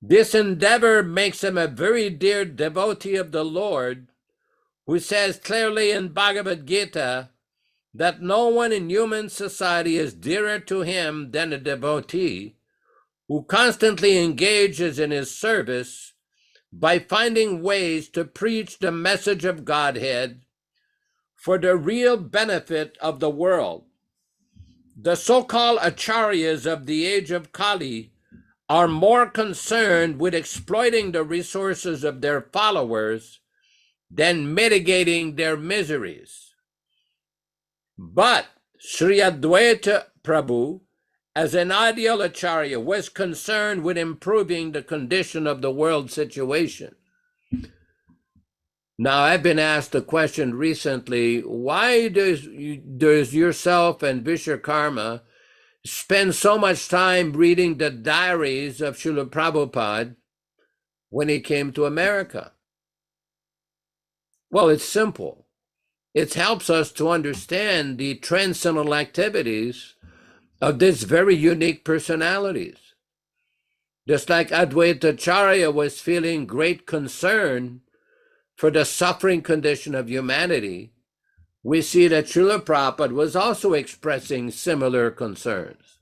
this endeavor makes him a very dear devotee of the Lord, who says clearly in Bhagavad Gita that no one in human society is dearer to him than a devotee who constantly engages in his service by finding ways to preach the message of Godhead for the real benefit of the world. The so-called acharyas of the age of Kali are more concerned with exploiting the resources of their followers than mitigating their miseries. But Sri Advaita Prabhu, as an ideal acharya, was concerned with improving the condition of the world situation. Now, I've been asked a question recently, why does yourself and Vishwakarma spend so much time reading the diaries of Srila Prabhupada when he came to America? Well, it's simple. It helps us to understand the transcendental activities of this very unique personalities. Just like Advaita-ācārya was feeling great concern for the suffering condition of humanity, we see that Srila Prabhupada was also expressing similar concerns.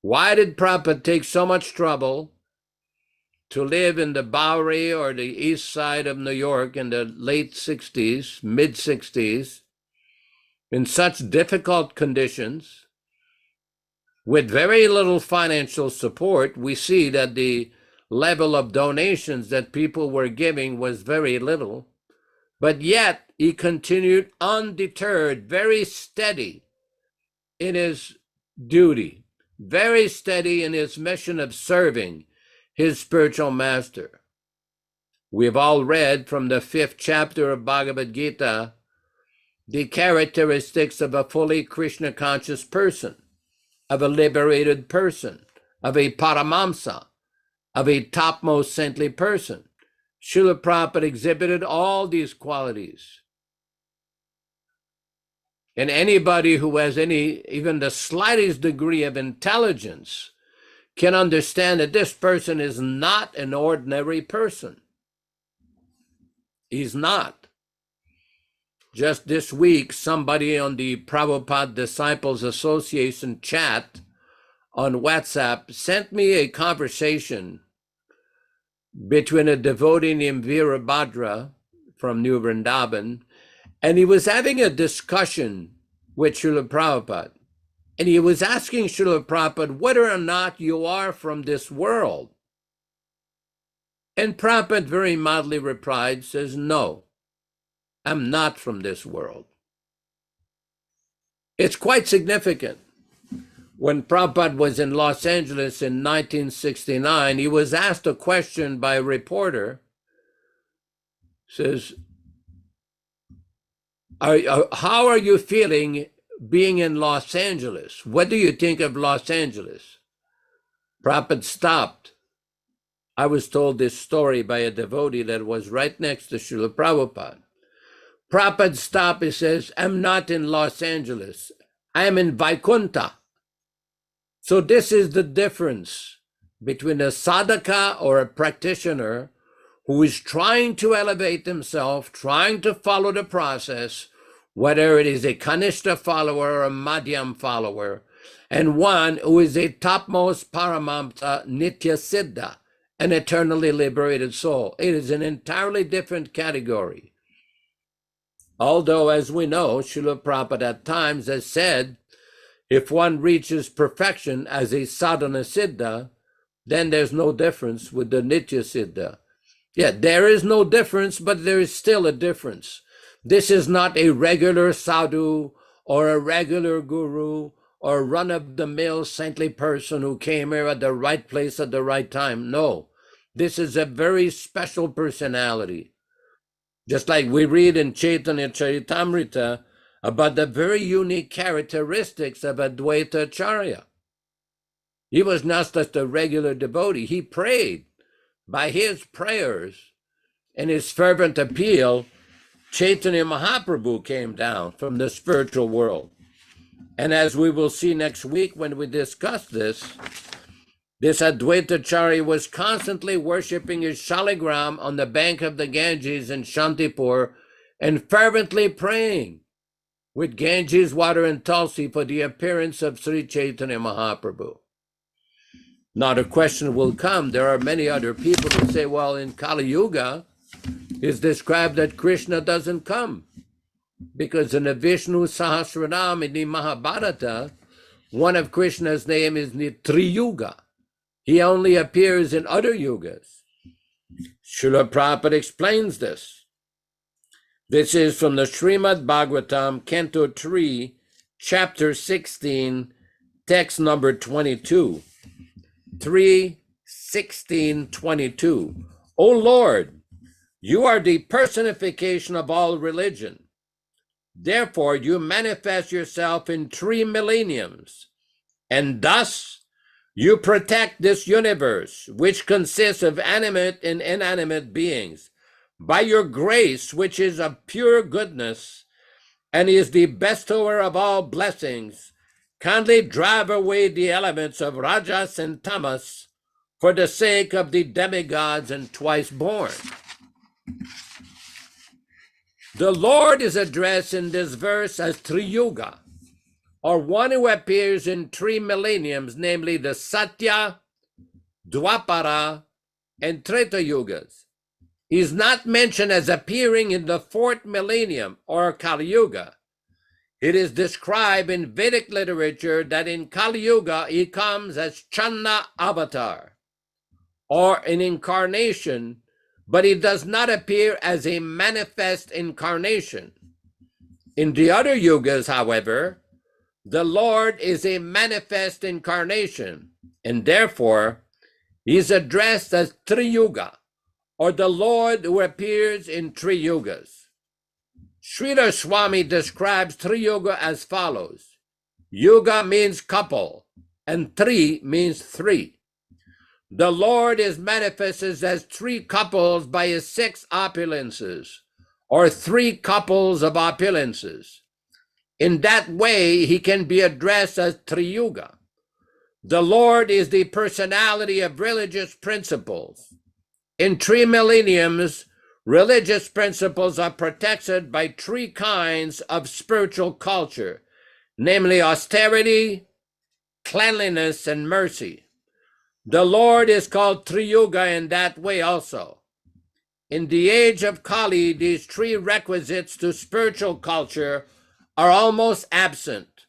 Why did Prabhupada take so much trouble to live in the Bowery or the east side of New York in the late 60s, mid 60s, in such difficult conditions, with very little financial support? We see that the level of donations that people were giving was very little, but yet he continued undeterred, very steady in his duty, very steady in his mission of serving his spiritual master. We've all read from the 5th chapter of Bhagavad Gita the characteristics of a fully Krishna conscious person, of a liberated person, of a Paramamsa, of a topmost saintly person. Srila Prabhupada exhibited all these qualities. And anybody who has even the slightest degree of intelligence can understand that this person is not an ordinary person. He's not. Just this week, somebody on the Prabhupada Disciples Association chat on WhatsApp sent me a conversation between a devotee named Virabhadra from New Vrindavan, and he was having a discussion with Srila Prabhupada. And he was asking Srila Prabhupada whether or not you are from this world. And Prabhupada very mildly replied, says, no, I'm not from this world. It's quite significant. When Prabhupada was in Los Angeles in 1969, he was asked a question by a reporter, says, how are you feeling being in Los Angeles? What do you think of Los Angeles? Prabhupada stopped. I was told this story by a devotee that was right next to Srila Prabhupada. Prabhupada stopped. He says, I'm not in Los Angeles. I'm in Vaikuntha. So this is the difference between a sadhaka or a practitioner who is trying to elevate himself, trying to follow the process, whether it is a Kanishta follower or a Madhyam follower, and one who is a topmost Paramamsa Nitya Siddha, an eternally liberated soul. It is an entirely different category. Although, as we know, Srila Prabhupada at times has said, if one reaches perfection as a sadhana siddha, then there's no difference with the Nitya Siddha. Yeah, there is no difference, but there is still a difference. This is not a regular sadhu or a regular guru or run-of-the-mill saintly person who came here at the right place at the right time. No, this is a very special personality. Just like we read in Caitanya-caritāmṛta about the very unique characteristics of Advaita-ācārya. He was not just a regular devotee. He prayed. By his prayers and his fervent appeal, Chaitanya Mahaprabhu came down from the spiritual world. And as we will see next week when we discuss this Advaita-ācārya was constantly worshiping his shaligram on the bank of the Ganges in Shantipur and fervently praying with Ganges water and Tulsi for the appearance of Sri Chaitanya Mahaprabhu. Now the question will come, there are many other people who say, well, in Kali Yuga, it's described that Krishna doesn't come. Because in the Vishnu Sahasranam in the Mahabharata, one of Krishna's name is Triyuga. He only appears in other yugas. Srila Prabhupada explains this. This is from the Srimad Bhagavatam, Canto 3, Chapter 16, text number 22. 3:16-22. O Lord, you are the personification of all religion. Therefore, you manifest yourself in 3 millenniums, and thus you protect this universe, which consists of animate and inanimate beings, by your grace, which is of pure goodness, and is the bestower of all blessings. Kindly drive away the elements of Rajas and Tamas for the sake of the demigods and twice born. The Lord is addressed in this verse as Triyuga, or one who appears in 3 millenniums, namely the Satya, Dwapara, and Treta Yugas. He is not mentioned as appearing in the 4th millennium or Kali Yuga. It is described in Vedic literature that in Kali Yuga he comes as Channa Avatar, or an incarnation, but he does not appear as a manifest incarnation. In the other yugas, however, the Lord is a manifest incarnation, and therefore he is addressed as Triyuga, or the Lord who appears in 3 yugas. Sridhar Swami describes Triyuga as follows. Yuga means couple, and Tri means 3. The Lord is manifested as 3 couples by his 6 opulences, or 3 couples of opulences. In that way, he can be addressed as Triyuga. The Lord is the personality of religious principles. In 3 millenniums, religious principles are protected by 3 kinds of spiritual culture, namely austerity, cleanliness, and mercy. The Lord is called Triyuga in that way also. In the age of Kali, these 3 requisites to spiritual culture are almost absent.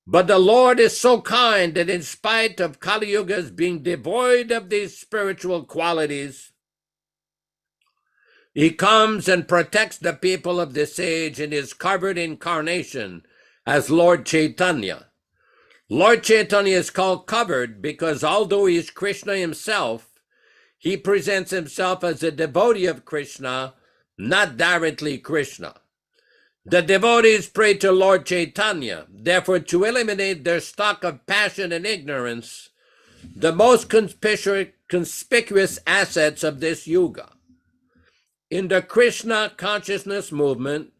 But the Lord is so kind that in spite of Kali Yugas being devoid of these spiritual qualities, he comes and protects the people of this age in his covered incarnation as Lord Chaitanya. Lord Chaitanya is called covered because although he is Krishna himself, he presents himself as a devotee of Krishna, not directly Krishna. The devotees pray to Lord Chaitanya. Therefore, to eliminate their stock of passion and ignorance, the most conspicuous assets of this yuga. In the Krishna Consciousness movement,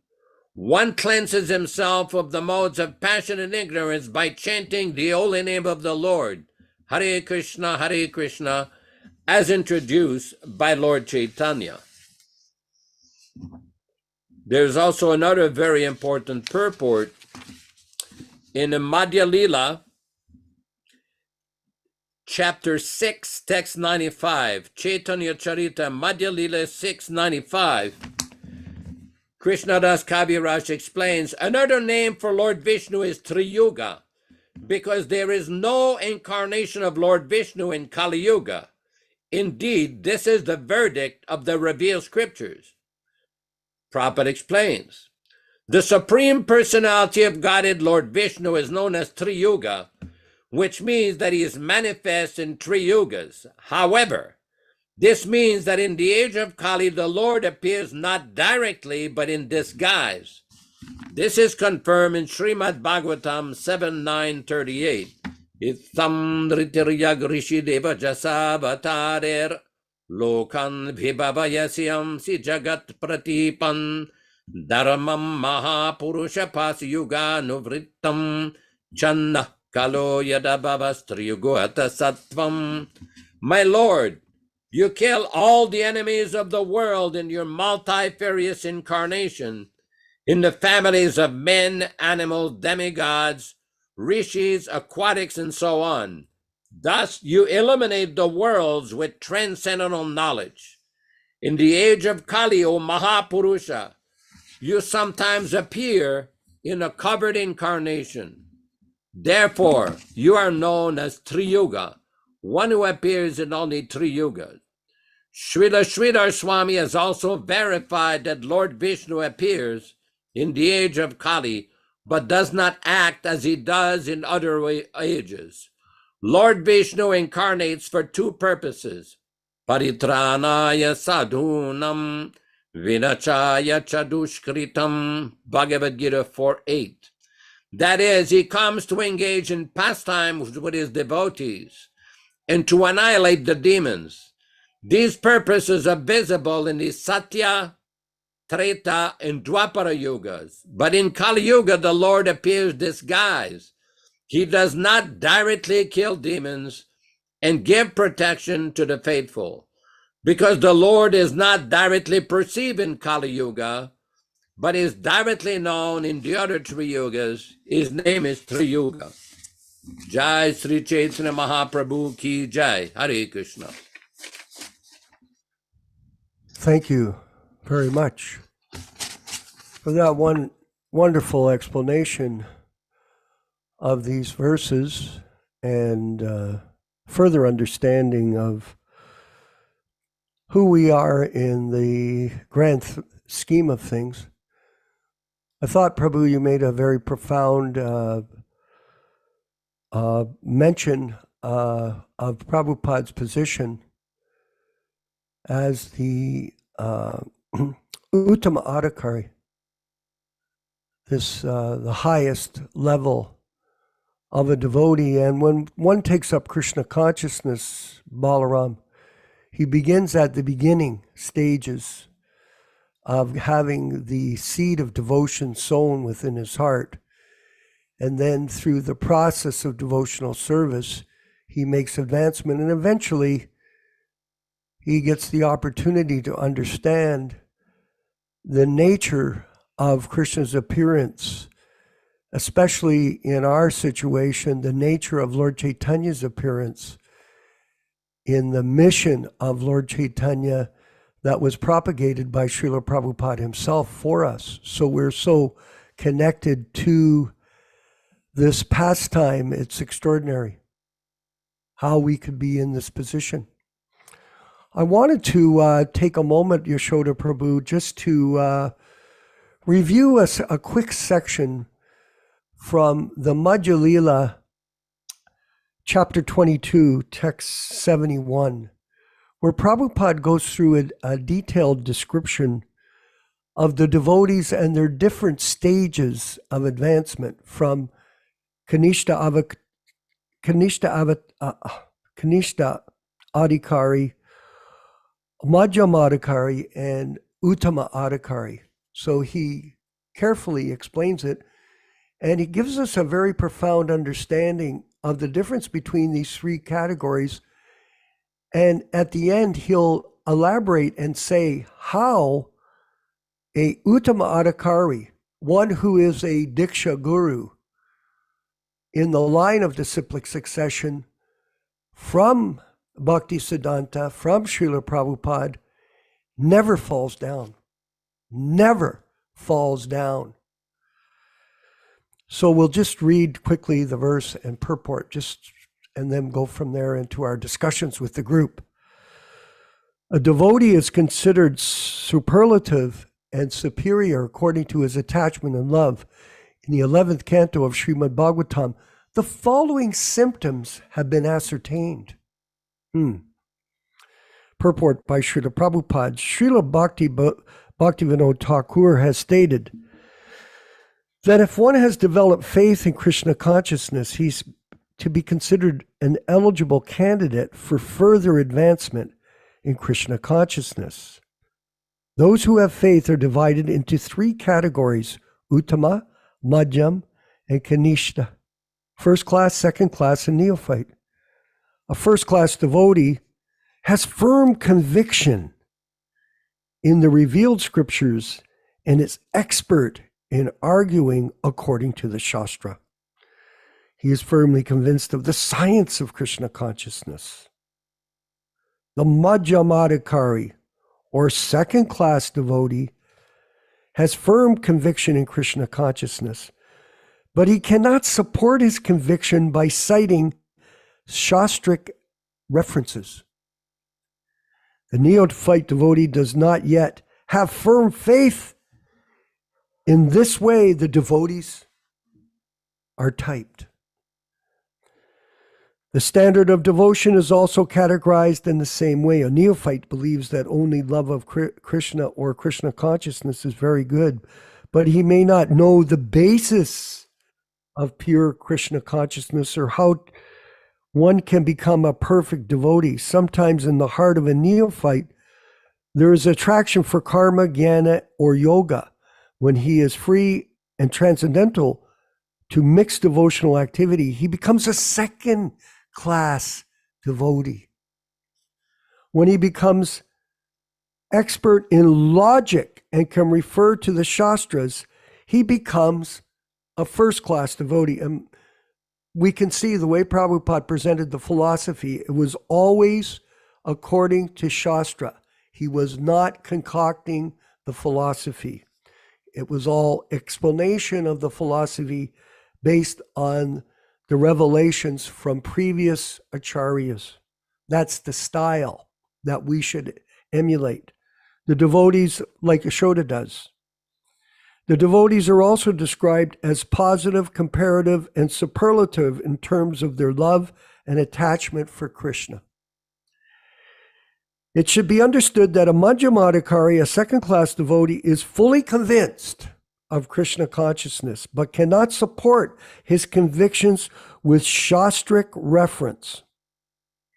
one cleanses himself of the modes of passion and ignorance by chanting the holy name of the Lord, Hare Krishna, as introduced by Lord Chaitanya. There's also another very important purport in the Madhya Lila, chapter 6, text 95, Caitanya-caritāmṛta, Madhya Lila 695. Krishna Das Kaviraj explains, another name for Lord Vishnu is Triyuga, because there is no incarnation of Lord Vishnu in Kali Yuga. Indeed, this is the verdict of the revealed scriptures. Prabhupada explains, the Supreme Personality of Godhead, Lord Vishnu, is known as Triyuga, which means that he is manifest in 3 yugas. However, this means that in the age of Kali, the Lord appears not directly, but in disguise. This is confirmed in Srimad Bhagavatam 7.9.38. Itham dhritirya rishi deva jasavatarer lokan vibhavayasyam si jagat pratipan dharmam mahapurusha pasyuga nuvrittam channa kalo yadabhavastriyugata sattvam. My Lord, you kill all the enemies of the world in your multifarious incarnation, in the families of men, animals, demigods, rishis, aquatics, and so on. Thus, you illuminate the worlds with transcendental knowledge. In the age of Kali, O Mahapurusha, you sometimes appear in a covered incarnation. Therefore, you are known as Triyuga, one who appears in only 3 yugas. Sridhar Swami has also verified that Lord Vishnu appears in the age of Kali, but does not act as he does in other ages. Lord Vishnu incarnates for 2 purposes, paritranaya sadhunam Vinachaya chadushkritam, Bhagavad Gita 4:8. That is, he comes to engage in pastimes with his devotees and to annihilate the demons. These purposes are visible in the Satya, Treta, and Dwapara Yugas. But in Kali Yuga, the Lord appears disguised. He does not directly kill demons and give protection to the faithful, because the Lord is not directly perceived in Kali Yuga, but is directly known in the other three yugas. His name is Triyuga. Jai Sri Chaitanya Mahaprabhu ki Jai. Hare Krishna. Thank you very much for that one wonderful explanation of these verses and further understanding of who we are in the grand scheme of things. I thought, Prabhu, you made a very profound mention of Prabhupada's position as the Uttama-ācārya, the highest level of a devotee. And when one takes up Krishna consciousness, Balaram, he begins at the beginning stages of having the seed of devotion sown within his heart. And then through the process of devotional service, he makes advancement, and eventually he gets the opportunity to understand the nature of Krishna's appearance, especially in our situation, the nature of Lord Chaitanya's appearance in the mission of Lord Chaitanya that was propagated by Srila Prabhupada himself for us. So we're so connected to this pastime. It's extraordinary how we could be in this position. I wanted to take a moment, Yaśodā Prabhu, just to review a quick section from the Madhya Lila, chapter 22, text 71, where Prabhupada goes through a detailed description of the devotees and their different stages of advancement from Kṛṣṇa Adhikari, Madhyama-ācārya, and Uttama-ācārya. So he carefully explains it, and he gives us a very profound understanding of the difference between these three categories. And at the end, he'll elaborate and say how a Uttama-ācārya, one who is a Diksha Guru in the line of disciplic succession from Bhaktisiddhanta, from Srila Prabhupada, never falls down. Never falls down. So we'll just read quickly the verse and purport, and then go from there into our discussions with the group. A devotee is considered superlative and superior according to his attachment and love. In the 11th canto of Srimad Bhagavatam, the following symptoms have been ascertained. Purport by Srila Prabhupada. Srila Bhaktivedanta Thakur has stated that if one has developed faith in Krishna consciousness, he's to be considered an eligible candidate for further advancement in Krishna consciousness. Those who have faith are divided into three categories: Uttama, Madhyam, and Kṛṣṇa. First class, second class, and neophyte. A first class devotee has firm conviction in the revealed scriptures and is expert in arguing according to the Shastra. He is firmly convinced of the science of Krishna consciousness. The Madhyama-ācārya, or second-class devotee, has firm conviction in Krishna consciousness, but he cannot support his conviction by citing Shastric references. The neophyte devotee does not yet have firm faith. In this way, the devotees are typed. The standard of devotion is also categorized in the same way. A neophyte believes that only love of Krishna or Krishna consciousness is very good, but he may not know the basis of pure Krishna consciousness or how one can become a perfect devotee. Sometimes in the heart of a neophyte, there is attraction for karma, jnana, or yoga. When he is free and transcendental to mixed devotional activity, he becomes a second-class devotee. When he becomes expert in logic and can refer to the Shastras, he becomes a first-class devotee. And we can see the way Prabhupada presented the philosophy, it was always according to Shastra. He was not concocting the philosophy. It was all explanation of the philosophy based on the revelations from previous acharyas. That's the style that we should emulate. The devotees, like Yaśodā does. The devotees are also described as positive, comparative, and superlative in terms of their love and attachment for Krishna. It should be understood that a Madhyamadhikari, a second-class devotee, is fully convinced of Krishna consciousness, but cannot support his convictions with Shastric reference.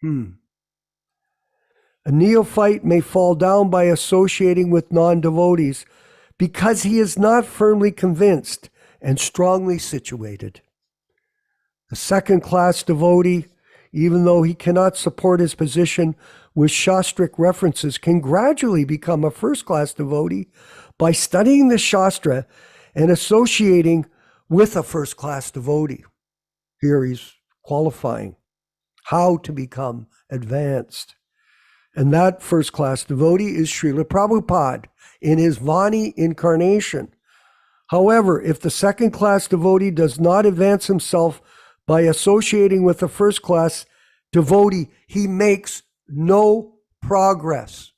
A neophyte may fall down by associating with non-devotees because he is not firmly convinced and strongly situated. The second-class devotee, even though he cannot support his position with Shastric references, can gradually become a first-class devotee by studying the Shastra and associating with a first-class devotee. Here he's qualifying how to become advanced. And that first-class devotee is Srila Prabhupada in his Vani Incarnation. However, if the second-class devotee does not advance himself by associating with a first-class devotee, he makes no progress.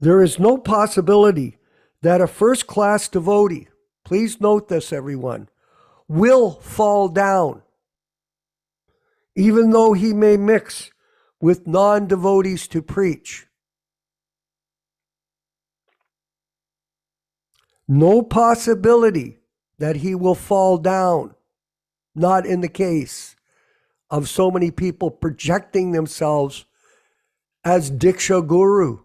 There is no possibility that a first-class devotee, please note this, everyone, will fall down, even though he may mix with non-devotees to preach. No possibility that he will fall down. Not in the case of so many people projecting themselves as Diksha Guru.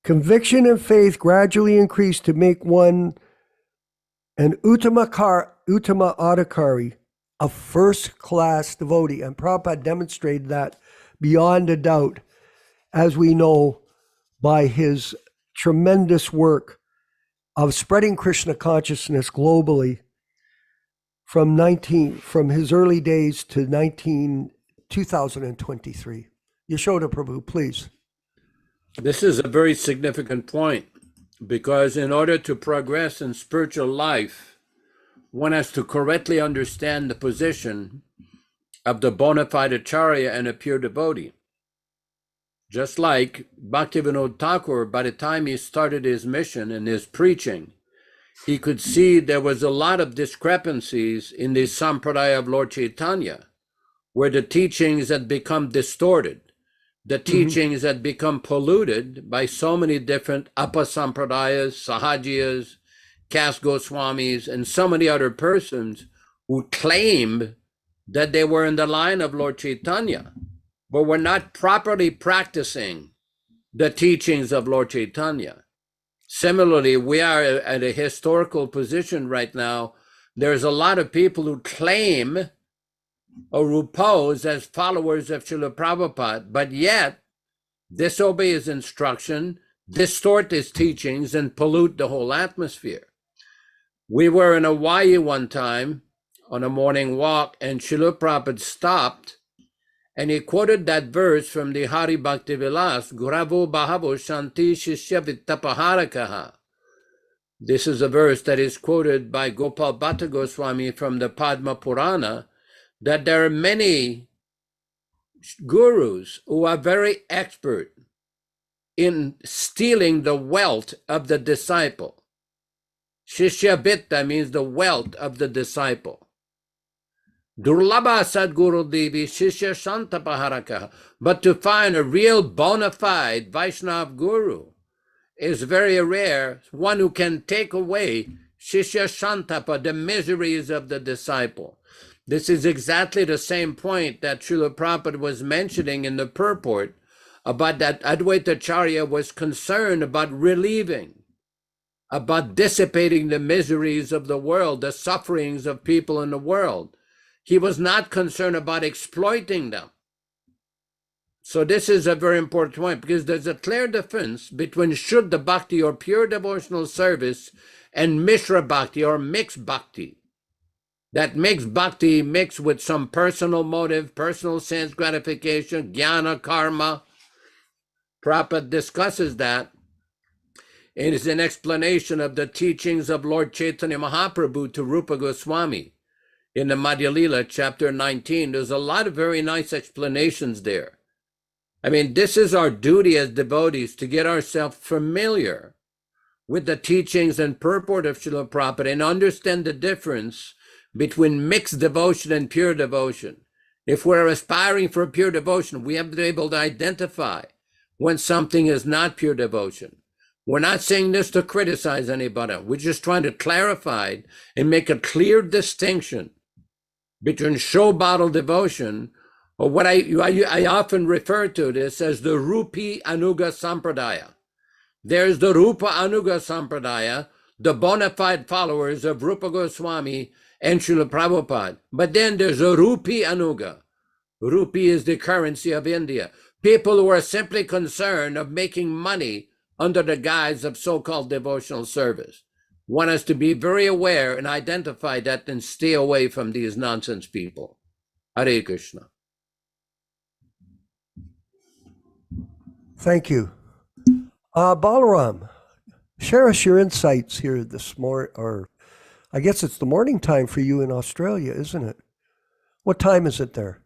Conviction and faith gradually increase to make one an Uttama-ādhikari, a first-class devotee. And Prabhupada demonstrated that beyond a doubt, as we know by his tremendous work of spreading Krishna consciousness globally from his early days to 2023. Yaśodā Prabhu, please. This is a very significant point, because in order to progress in spiritual life, one has to correctly understand the position of the bona fide acharya and a pure devotee. Just like Bhaktivedanta Thakur, by the time he started his mission and his preaching, he could see there was a lot of discrepancies in the sampradaya of Lord Chaitanya, where the teachings had become distorted. The teachings had become polluted by so many different apasampradayas, sahajiyas, caste Goswamis, and so many other persons who claimed that they were in the line of Lord Chaitanya, but were not properly practicing the teachings of Lord Chaitanya. Similarly, we are at a historical position right now. There's a lot of people who claim or who pose as followers of Srila Prabhupada, but yet disobey his instruction, distort his teachings, and pollute the whole atmosphere. We were in Hawaii one time on a morning walk, and Srila Prabhupada stopped, and he quoted that verse from the Hari Bhakti Vilas, Guravo Bahavo Shanti Shishya Vittapaharakaha. This is a verse that is quoted by Gopal Bhatta Goswami from the Padma Purana, that there are many gurus who are very expert in stealing the wealth of the disciple. Shishya Vitta means the wealth of the disciple. Durlabha Sadguru Devi Shishya Shantapaharaka. But to find a real bona fide Vaishnava Guru is very rare, one who can take away Shishya Shantapa, the miseries of the disciple. This is exactly the same point that Srila Prabhupada was mentioning in the purport about that Advaita-Acārya was concerned about relieving, about dissipating the miseries of the world, the sufferings of people in the world. He was not concerned about exploiting them. So this is a very important point, because there's a clear difference between Shuddha Bhakti or pure devotional service and Mishra Bhakti or mixed Bhakti. That mixed Bhakti mixed with some personal motive, personal sense gratification, jnana, karma. Prabhupada discusses that. It is an explanation of the teachings of Lord Chaitanya Mahaprabhu to Rupa Goswami in the Madhya Lila, chapter 19. There's a lot of very nice explanations there. I mean, this is our duty as devotees, to get ourselves familiar with the teachings and purport of Srila Prabhupada and understand the difference between mixed devotion and pure devotion. If we're aspiring for pure devotion, we have to be able to identify when something is not pure devotion. We're not saying this to criticize anybody. We're just trying to clarify and make a clear distinction between show-bottle devotion, or what I often refer to this as the Rupi Anuga Sampradaya. There's the Rupa Anuga Sampradaya, the bona fide followers of Rupa Goswami and Srila Prabhupada. But then there's a Rupi Anuga. Rupi is the currency of India. People who are simply concerned of making money under the guise of so-called devotional service. Want us to be very aware and identify that and stay away from these nonsense people. Hare Krishna. Thank you. Balaram, share us your insights here this morning, or I guess it's the morning time for you in Australia, isn't it? What time is it there?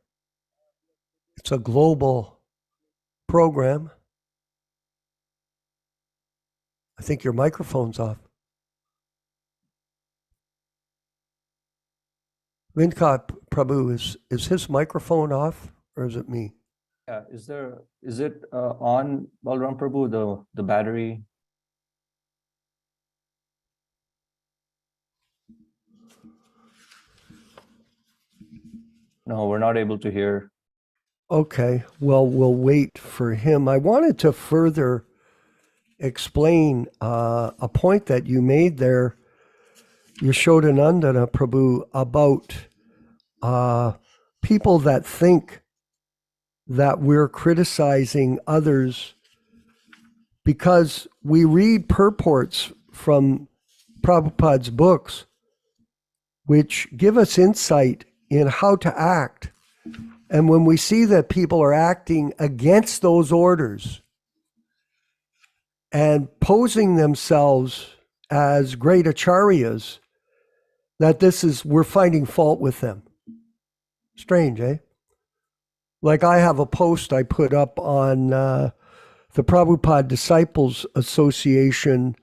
It's a global program. I think your microphone's off. Vinkat Prabhu, is his microphone off, or is it me? Yeah, is it on, Balram Prabhu, the battery? No, we're not able to hear. Okay, well, we'll wait for him. I wanted to further explain a point that you made there, Yaśodā-nandana Prabhu, about people that think that we're criticizing others because we read purports from Prabhupada's books which give us insight in how to act. And when we see that people are acting against those orders and posing themselves as great acharyas, that we're finding fault with them. Strange, eh? Like I have a post I put up on the Prabhupada Disciples Association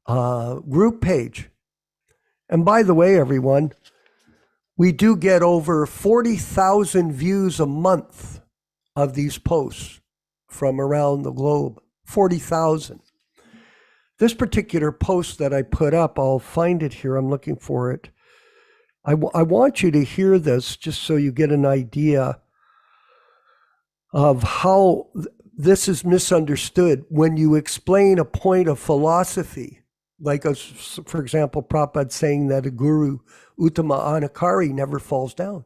group page. And by the way, everyone, we do get over 40,000 views a month of these posts from around the globe. 40,000. This particular post that I put up, I'll find it here. I'm looking for it. I want you to hear this just so you get an idea of how this is misunderstood when you explain a point of philosophy. Like, for example, Prabhupada saying that a guru, Uttama Anakari, never falls down.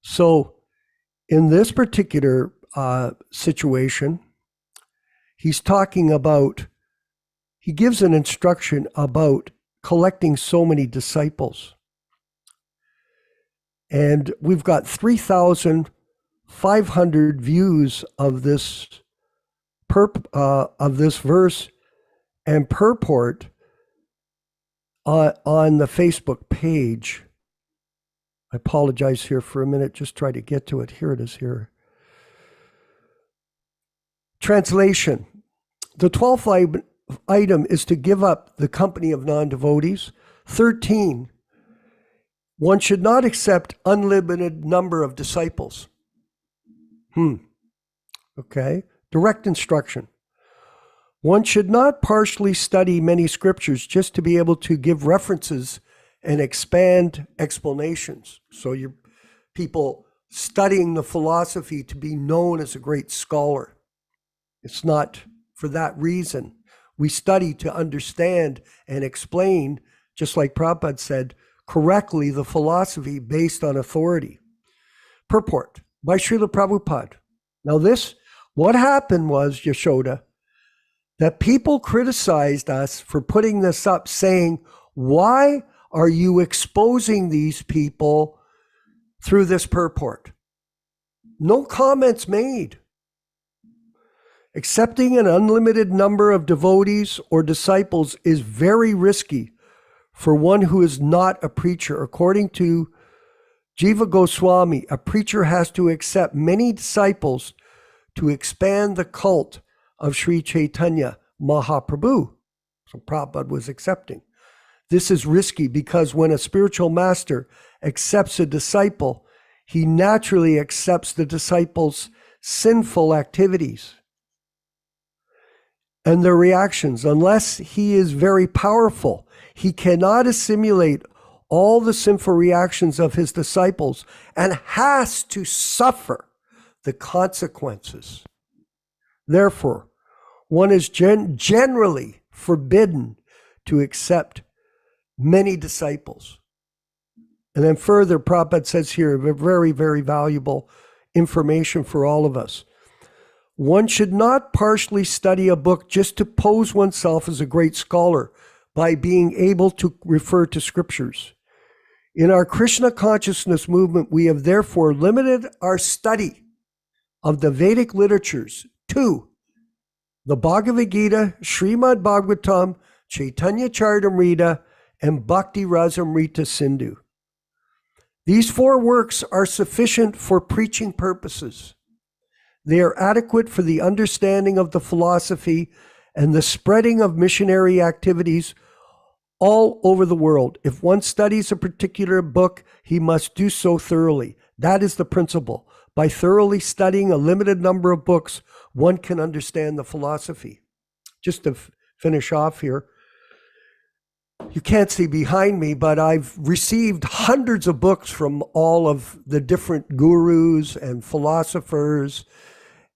So in this particular situation, he's talking about, he gives an instruction about collecting so many disciples. And we've got 3,500 views of this verse and purport on the Facebook page. I apologize here for a minute, just try to get to it. Here it is here. Translation. The 12th item is to give up the company of non-devotees. 13 One should not accept unlimited number of disciples. Okay. Direct instruction. One should not partially study many scriptures just to be able to give references and expand explanations. So you're people studying the philosophy to be known as a great scholar. It's not for that reason. We study to understand and explain, just like Prabhupada said, correctly the philosophy based on authority. Purport by Srila Prabhupada. Now what happened was, Yaśodā, that people criticized us for putting this up, saying, why are you exposing these people through this purport? No comments made. Accepting an unlimited number of devotees or disciples is very risky for one who is not a preacher. According to Jiva Goswami, a preacher has to accept many disciples to expand the cult of Sri Chaitanya Mahaprabhu. So Prabhupada was accepting. This is risky because when a spiritual master accepts a disciple, he naturally accepts the disciple's sinful activities and their reactions. Unless he is very powerful, he cannot assimilate all the sinful reactions of his disciples and has to suffer the consequences. Therefore, one is generally forbidden to accept many disciples. And then further, Prabhupada says here, very, very valuable information for all of us. One should not partially study a book just to pose oneself as a great scholar by being able to refer to scriptures. In our Krishna Consciousness movement, we have therefore limited our study of the Vedic literatures to the Bhagavad Gita, Srimad Bhagavatam, Caitanya-caritāmṛta, and Bhakti-rasamrita Sindhu. These 4 works are sufficient for preaching purposes. They are adequate for the understanding of the philosophy and the spreading of missionary activities all over the world. If one studies a particular book, he must do so thoroughly. That is the principle. By thoroughly studying a limited number of books, one can understand the philosophy. Just to finish off here, you can't see behind me, but I've received hundreds of books from all of the different gurus and philosophers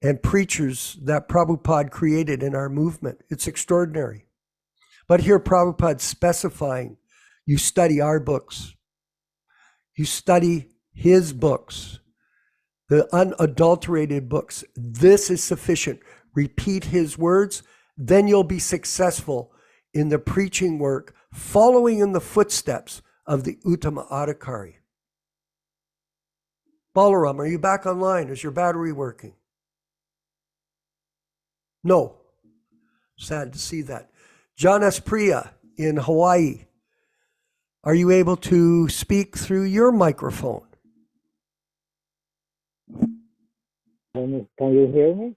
and preachers that Prabhupada created in our movement. It's extraordinary. But here Prabhupada's specifying, you study our books. You study his books, the unadulterated books. This is sufficient. Repeat his words, then you'll be successful in the preaching work, following in the footsteps of the Uttama-ācārya. Balaram, are you back online? Is your battery working? No. Sad to see that. Janas Priya in Hawaii, are you able to speak through your microphone? Can you hear me?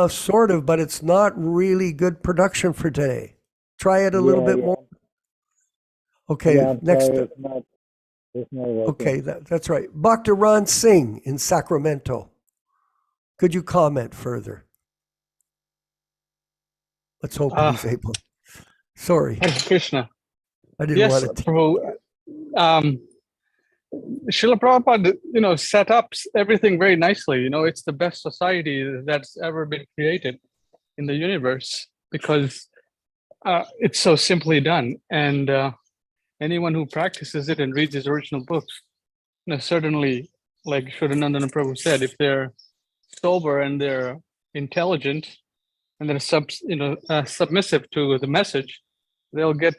Sort of, but it's not really good production for today. Try it a little bit more. Okay, next. It's not working. Okay, that's right. Bhakta Ran Singh in Sacramento. Could you comment further? Let's hope he's able. Sorry. Hare Krishna. I didn't want to. Prabhu, Srila Prabhupada, set up everything very nicely. It's the best society that's ever been created in the universe because it's so simply done. And anyone who practices it and reads his original books, certainly, like Yaśodā-nandana Prabhu said, if they're sober and they're intelligent and they're submissive to the message, they'll get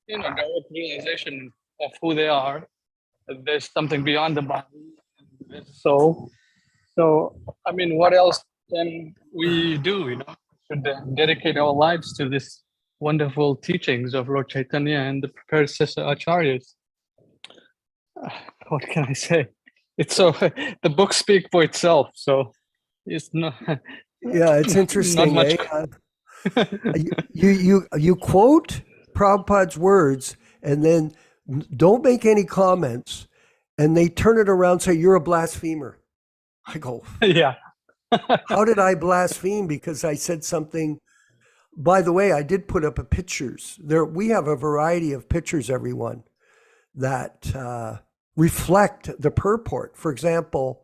direct realization of who they are. There's something beyond the body, there's the soul. So, what else can we do? We should dedicate our lives to this wonderful teachings of Lord Chaitanya and the predecessor acharyas. What can I say? It's so the books speak for itself. So it's not. Yeah, it's interesting. Not much. You quote Prabhupada's words, and then don't make any comments. And they turn it around and say, you're a blasphemer. I go, Yeah. how did I blaspheme? Because I said something. By the way, I did put up pictures. We have a variety of pictures, everyone, that reflect the purport. For example,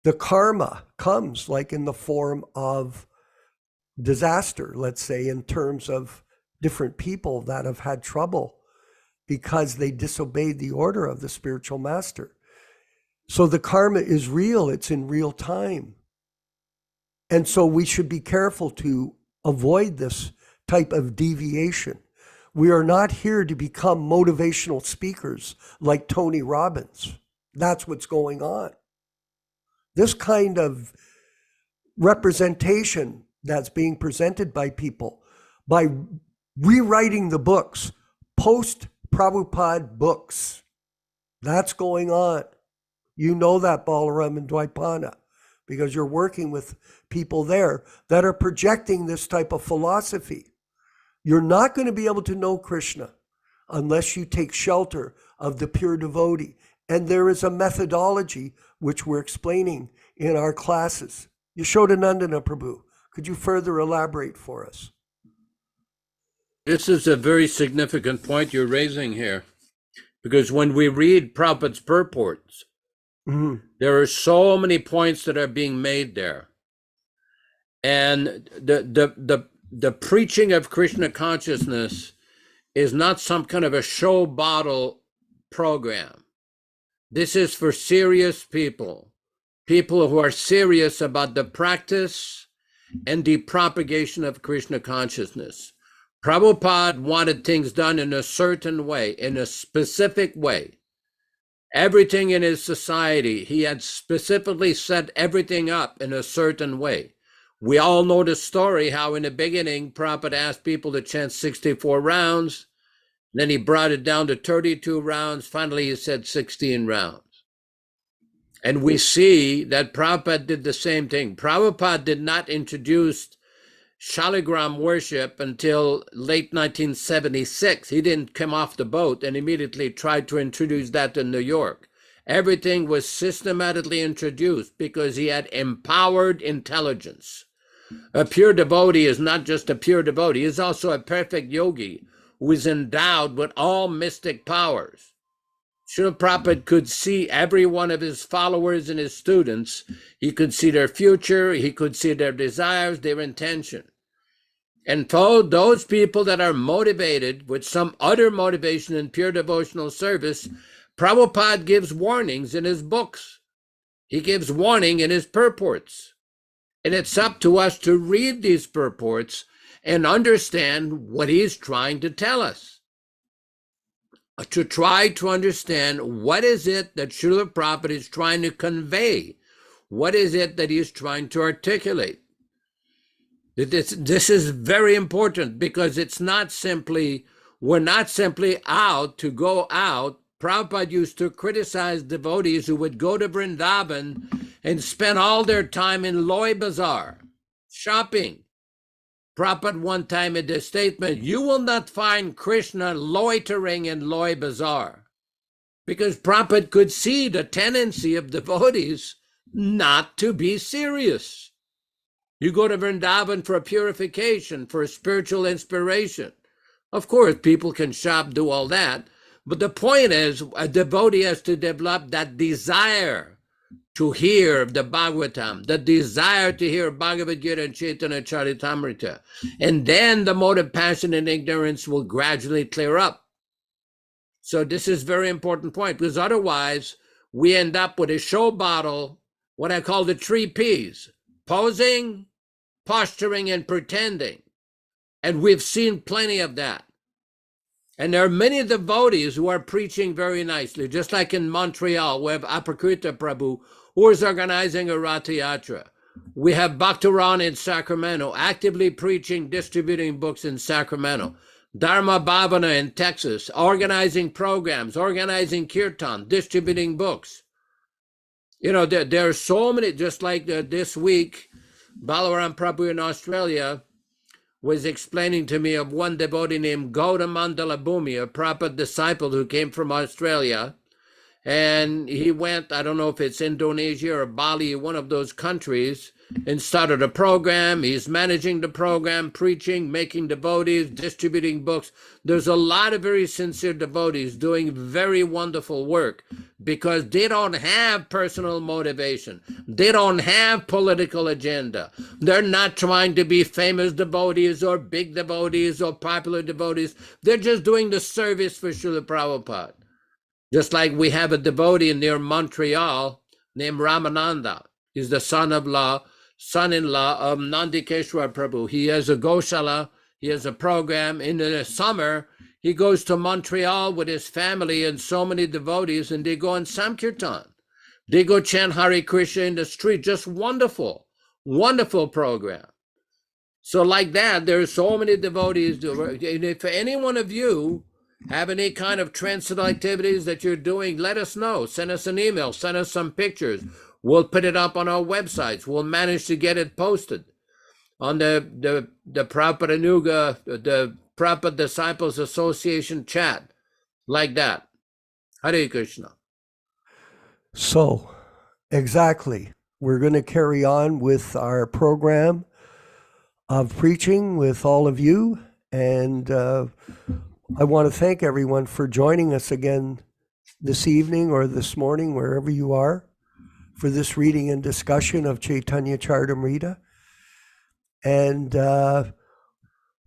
the karma comes like in the form of disaster, let's say, in terms of different people that have had trouble because they disobeyed the order of the spiritual master. So the karma is real, it's in real time. And so we should be careful to avoid this type of deviation. We are not here to become motivational speakers like Tony Robbins. That's what's going on. This kind of representation that's being presented by people by rewriting the books, post-Prabhupada books, that's going on. You know that, Balaram and Dvaipana, because you're working with people there that are projecting this type of philosophy. You're not going to be able to know Krishna unless you take shelter of the pure devotee. And there is a methodology which we're explaining in our classes. Yaśodā-nandana Prabhu, could you further elaborate for us? This is a very significant point you're raising here, because when we read Prabhupada's purports, there are so many points that are being made there. And the preaching of Krishna consciousness is not some kind of a show bottle program. This is for serious people who are serious about the practice and the propagation of Krishna consciousness. Prabhupada wanted things done in a certain way, in a specific way. Everything in his society, he had specifically set everything up in a certain way. We all know the story how in the beginning, Prabhupada asked people to chant 64 rounds. Then he brought it down to 32 rounds. Finally, he said 16 rounds. And we see that Prabhupada did the same thing. Prabhupada did not introduce Shaligram worship until late 1976. He didn't come off the boat and immediately tried to introduce that in New York. Everything was systematically introduced because he had empowered intelligence. A pure devotee is not just a pure devotee, he is also a perfect yogi who is endowed with all mystic powers. Srila Prabhupada could see every one of his followers and his students. He could see their future, he could see their desires, their intention. And for those people that are motivated with some other motivation in pure devotional service, Prabhupada gives warnings in his books. He gives warning in his purports. And it's up to us to read these purports and understand what he's trying to tell us. To try to understand what is it that Srila Prabhupada is trying to convey. What is it that he's trying to articulate? This is very important because it's not simply, we're not simply out to go out. Prabhupada used to criticize devotees who would go to Vrindavan and spend all their time in Loy Bazaar, shopping. Prabhupada one time made a statement, you will not find Krishna loitering in Loy Bazaar. Because Prabhupada could see the tendency of devotees not to be serious. You go to Vrindavan for a purification, for a spiritual inspiration. Of course, people can shop, do all that. But the point is, a devotee has to develop that desire to hear the Bhagavatam, the desire to hear Bhagavad Gita and Caitanya-caritāmṛta. And then the motive, passion, and ignorance will gradually clear up. So this is a very important point, because otherwise we end up with a show bottle, what I call the 3 Ps, posing, posturing, and pretending. And we've seen plenty of that. And there are many devotees who are preaching very nicely, just like in Montreal, we have Aprakrita Prabhu, who is organizing a Rath Yatra. We have Bhaktaran in Sacramento, actively preaching, distributing books in Sacramento. Dharma Bhavana in Texas, organizing programs, organizing kirtan, distributing books. You know, there are so many, just like this week, Balaram Prabhu in Australia was explaining to me of one devotee named Gautamandala Bhumi, a Prabhupada disciple who came from Australia. And he went, I don't know if it's Indonesia or Bali, one of those countries, and started a program. He's managing the program, preaching, making devotees, distributing books. There's a lot of very sincere devotees doing very wonderful work because they don't have personal motivation. They don't have political agenda. They're not trying to be famous devotees or big devotees or popular devotees. They're just doing the service for Srila Prabhupada. Just like we have a devotee near Montreal named Ramananda. He's the son-in-law of Nandikeshwar Prabhu. He has a Goshala. He has a program. In the summer, he goes to Montreal with his family and so many devotees, and they go on Sankirtan. They go chant Hare Krishna in the street. Just wonderful, wonderful program. So like that, there are so many devotees. And if any one of you have any kind of transcendental activities that you're doing, let us know. Send us an email. Send us some pictures. We'll put it up on our websites. We'll manage to get it posted on the Prabhupada Nuga, the Prabhupada Disciples Association chat, like that. Hare Krishna. So, exactly. We're going to carry on with our program of preaching with all of you. And I want to thank everyone for joining us again this evening or this morning, wherever you are, for this reading and discussion of Caitanya-caritāmṛta. And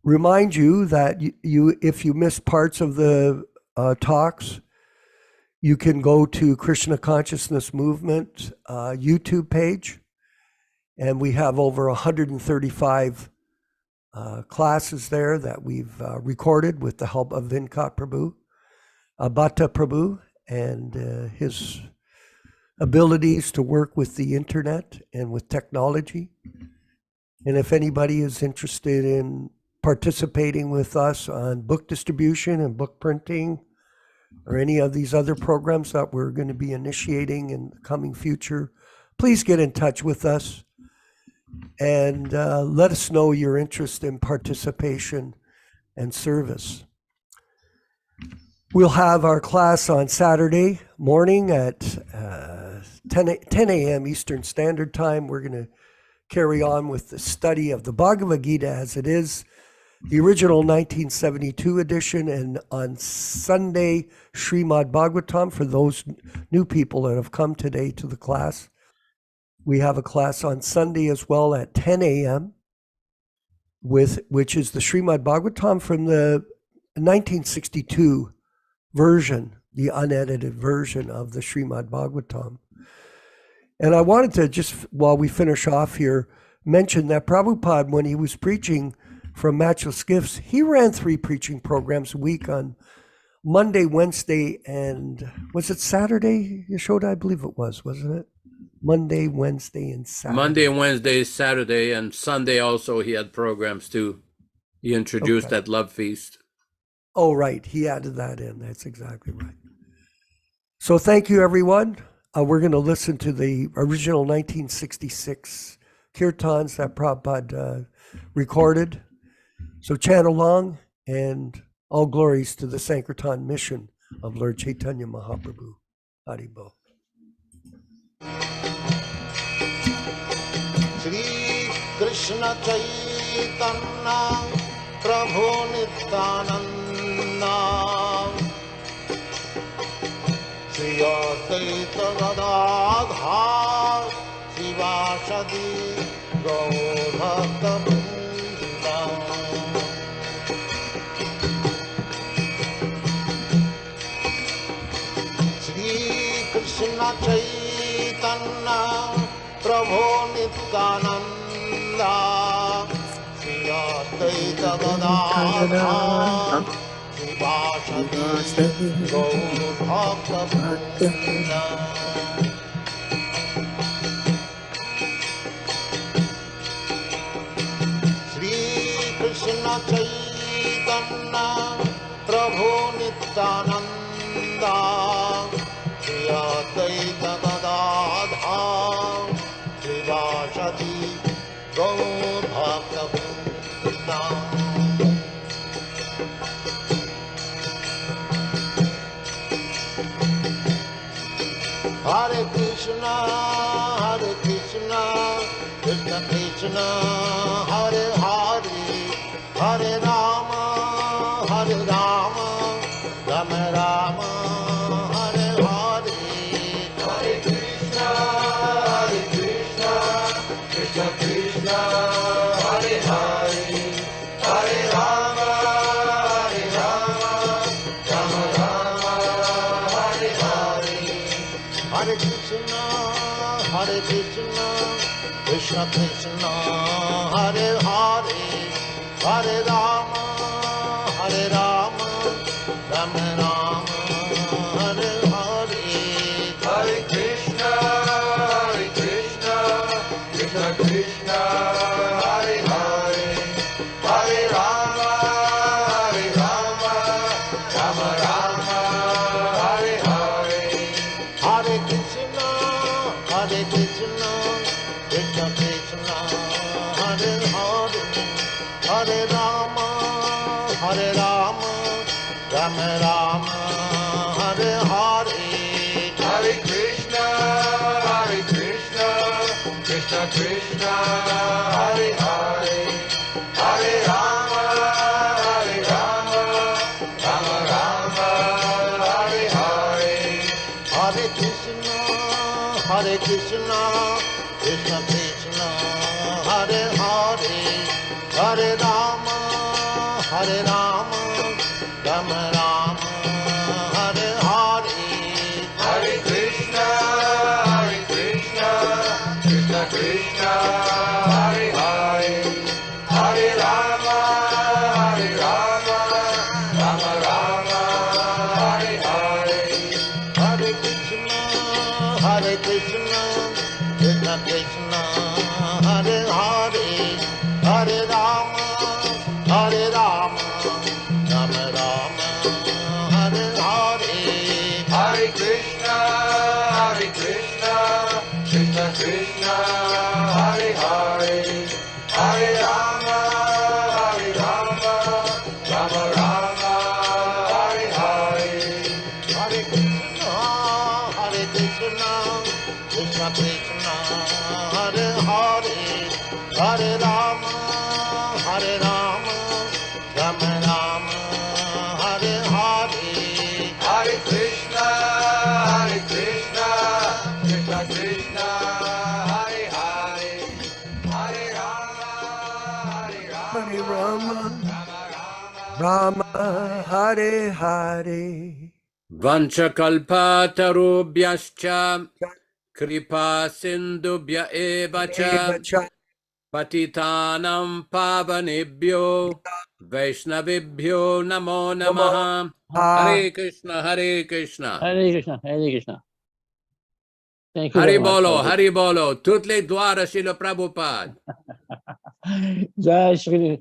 remind you that you, if you missed parts of the talks, you can go to Krishna Consciousness Movement YouTube page. And we have over 135 classes there that we've recorded with the help of Vinkat Prabhu, Bhatta Prabhu, and his abilities to work with the internet and with technology. And if anybody is interested in participating with us on book distribution and book printing, or any of these other programs that we're going to be initiating in the coming future, please get in touch with us and let us know your interest in participation and service. We'll have our class on Saturday morning at 10 a.m. Eastern Standard Time. We're going to carry on with the study of the Bhagavad Gita as it is, the original 1972 edition, and on Sunday, Srimad Bhagavatam, for those new people that have come today to the class. We have a class on Sunday as well at 10 a.m., which is the Srimad Bhagavatam from the 1962 version, the unedited version of the Srimad Bhagavatam. And I wanted to just, while we finish off here, mention that Prabhupada, when he was preaching from Matchless Gifts, he ran 3 preaching programs a week on Monday, Wednesday, and was it Saturday, Yaśodā? I believe it was, wasn't it? Monday, Wednesday, and Saturday. Monday, Wednesday, Saturday, and Sunday also he had programs too. He introduced that love feast. Oh, right. He added that in. That's exactly right. So thank you, everyone. We're going to listen to the original 1966 kirtans that Prabhupada recorded. So chant along, and all glories to the Sankirtan mission of Lord Chaitanya Mahaprabhu. Haribol. Shri Krishna Chaitanya Prabhu Nityananda Shri Advaita Gadadhar Sivasadi Gaur Bhakta Vrinda Shri Krishna Chaitanya Prabhu Nityananda Shri Advaita Gadadhar Sivasadi Gaur Bhakta Vrinda Shri Krishna Chaitanya Prabhu Nityananda Shri Advaita Gadadhar Sivasadi Gaur Bhakta Vrinda Krishna, Hare Krishna, Krishna Krishna, Hare Hare, Hare Rama, Hare Rama, Rama Rama, Hare Hare, Hare Krishna, Krishna Krishna, Hare Hare, Hare Rama, Hare Rama, Rama Rama, Hare Hare, Hare Krishna, Krishna Krishna, Hare Hare, Hare Rama, Hare Rama, Rama Rama, Hare Hare, Hare Krishna, Krishna Krishna, Hare Hare, Hare Rama, Hare Rama, Rama Rama, Hare Hare, Hare Krishna, Krishna Krishna, Hare Hare, Hare Rama, Hare Rama, Rama Rama, Hare Hare, Hare Krishna, Krishna Krishna, Hare Hare, Hare Rama, Hare Rama, Rama Rama, Hare Hare, Hare Krishna, Krishna Krishna, Hare Hare, Hare Rama, Hare Rama, Rama Rama, Hare Hare, Hare Krishna, Krishna Krishna, Hare Hare, Hare Rama, Hare Rama, Rama Rama, Hare Hare, Hare Krishna, Krishna Krishna, Hare Hare, Hare Rama, Hare Rama, Rama Rama, Hare Hare, Hare Krishna, Krishna Krishna, Hare Hare, Hare Rama, Hare Rama, Rama Rama, Hare Hare, Hare Krishna, Krishna Krishna, Hare Hare, Hare Rama, Hare Rama, Rama Rama, Hare Hare, Hare Krishna, Krishna Krishna, Hare Hare, Hare Rama, Hare Hare Rama, Rama, Rama Hare Hare. Vanchakalpatarubhyascha kripa sindubhya eva cha Evacha patitanam pavanebhyo vaishnavibhyo namo namaha. Hare Krishna, Hare Krishna. Hare Krishna, Hare Krishna. Thank you very much. Hari bolo, toutes les gloires à Srila Prabhupada. Jai Shri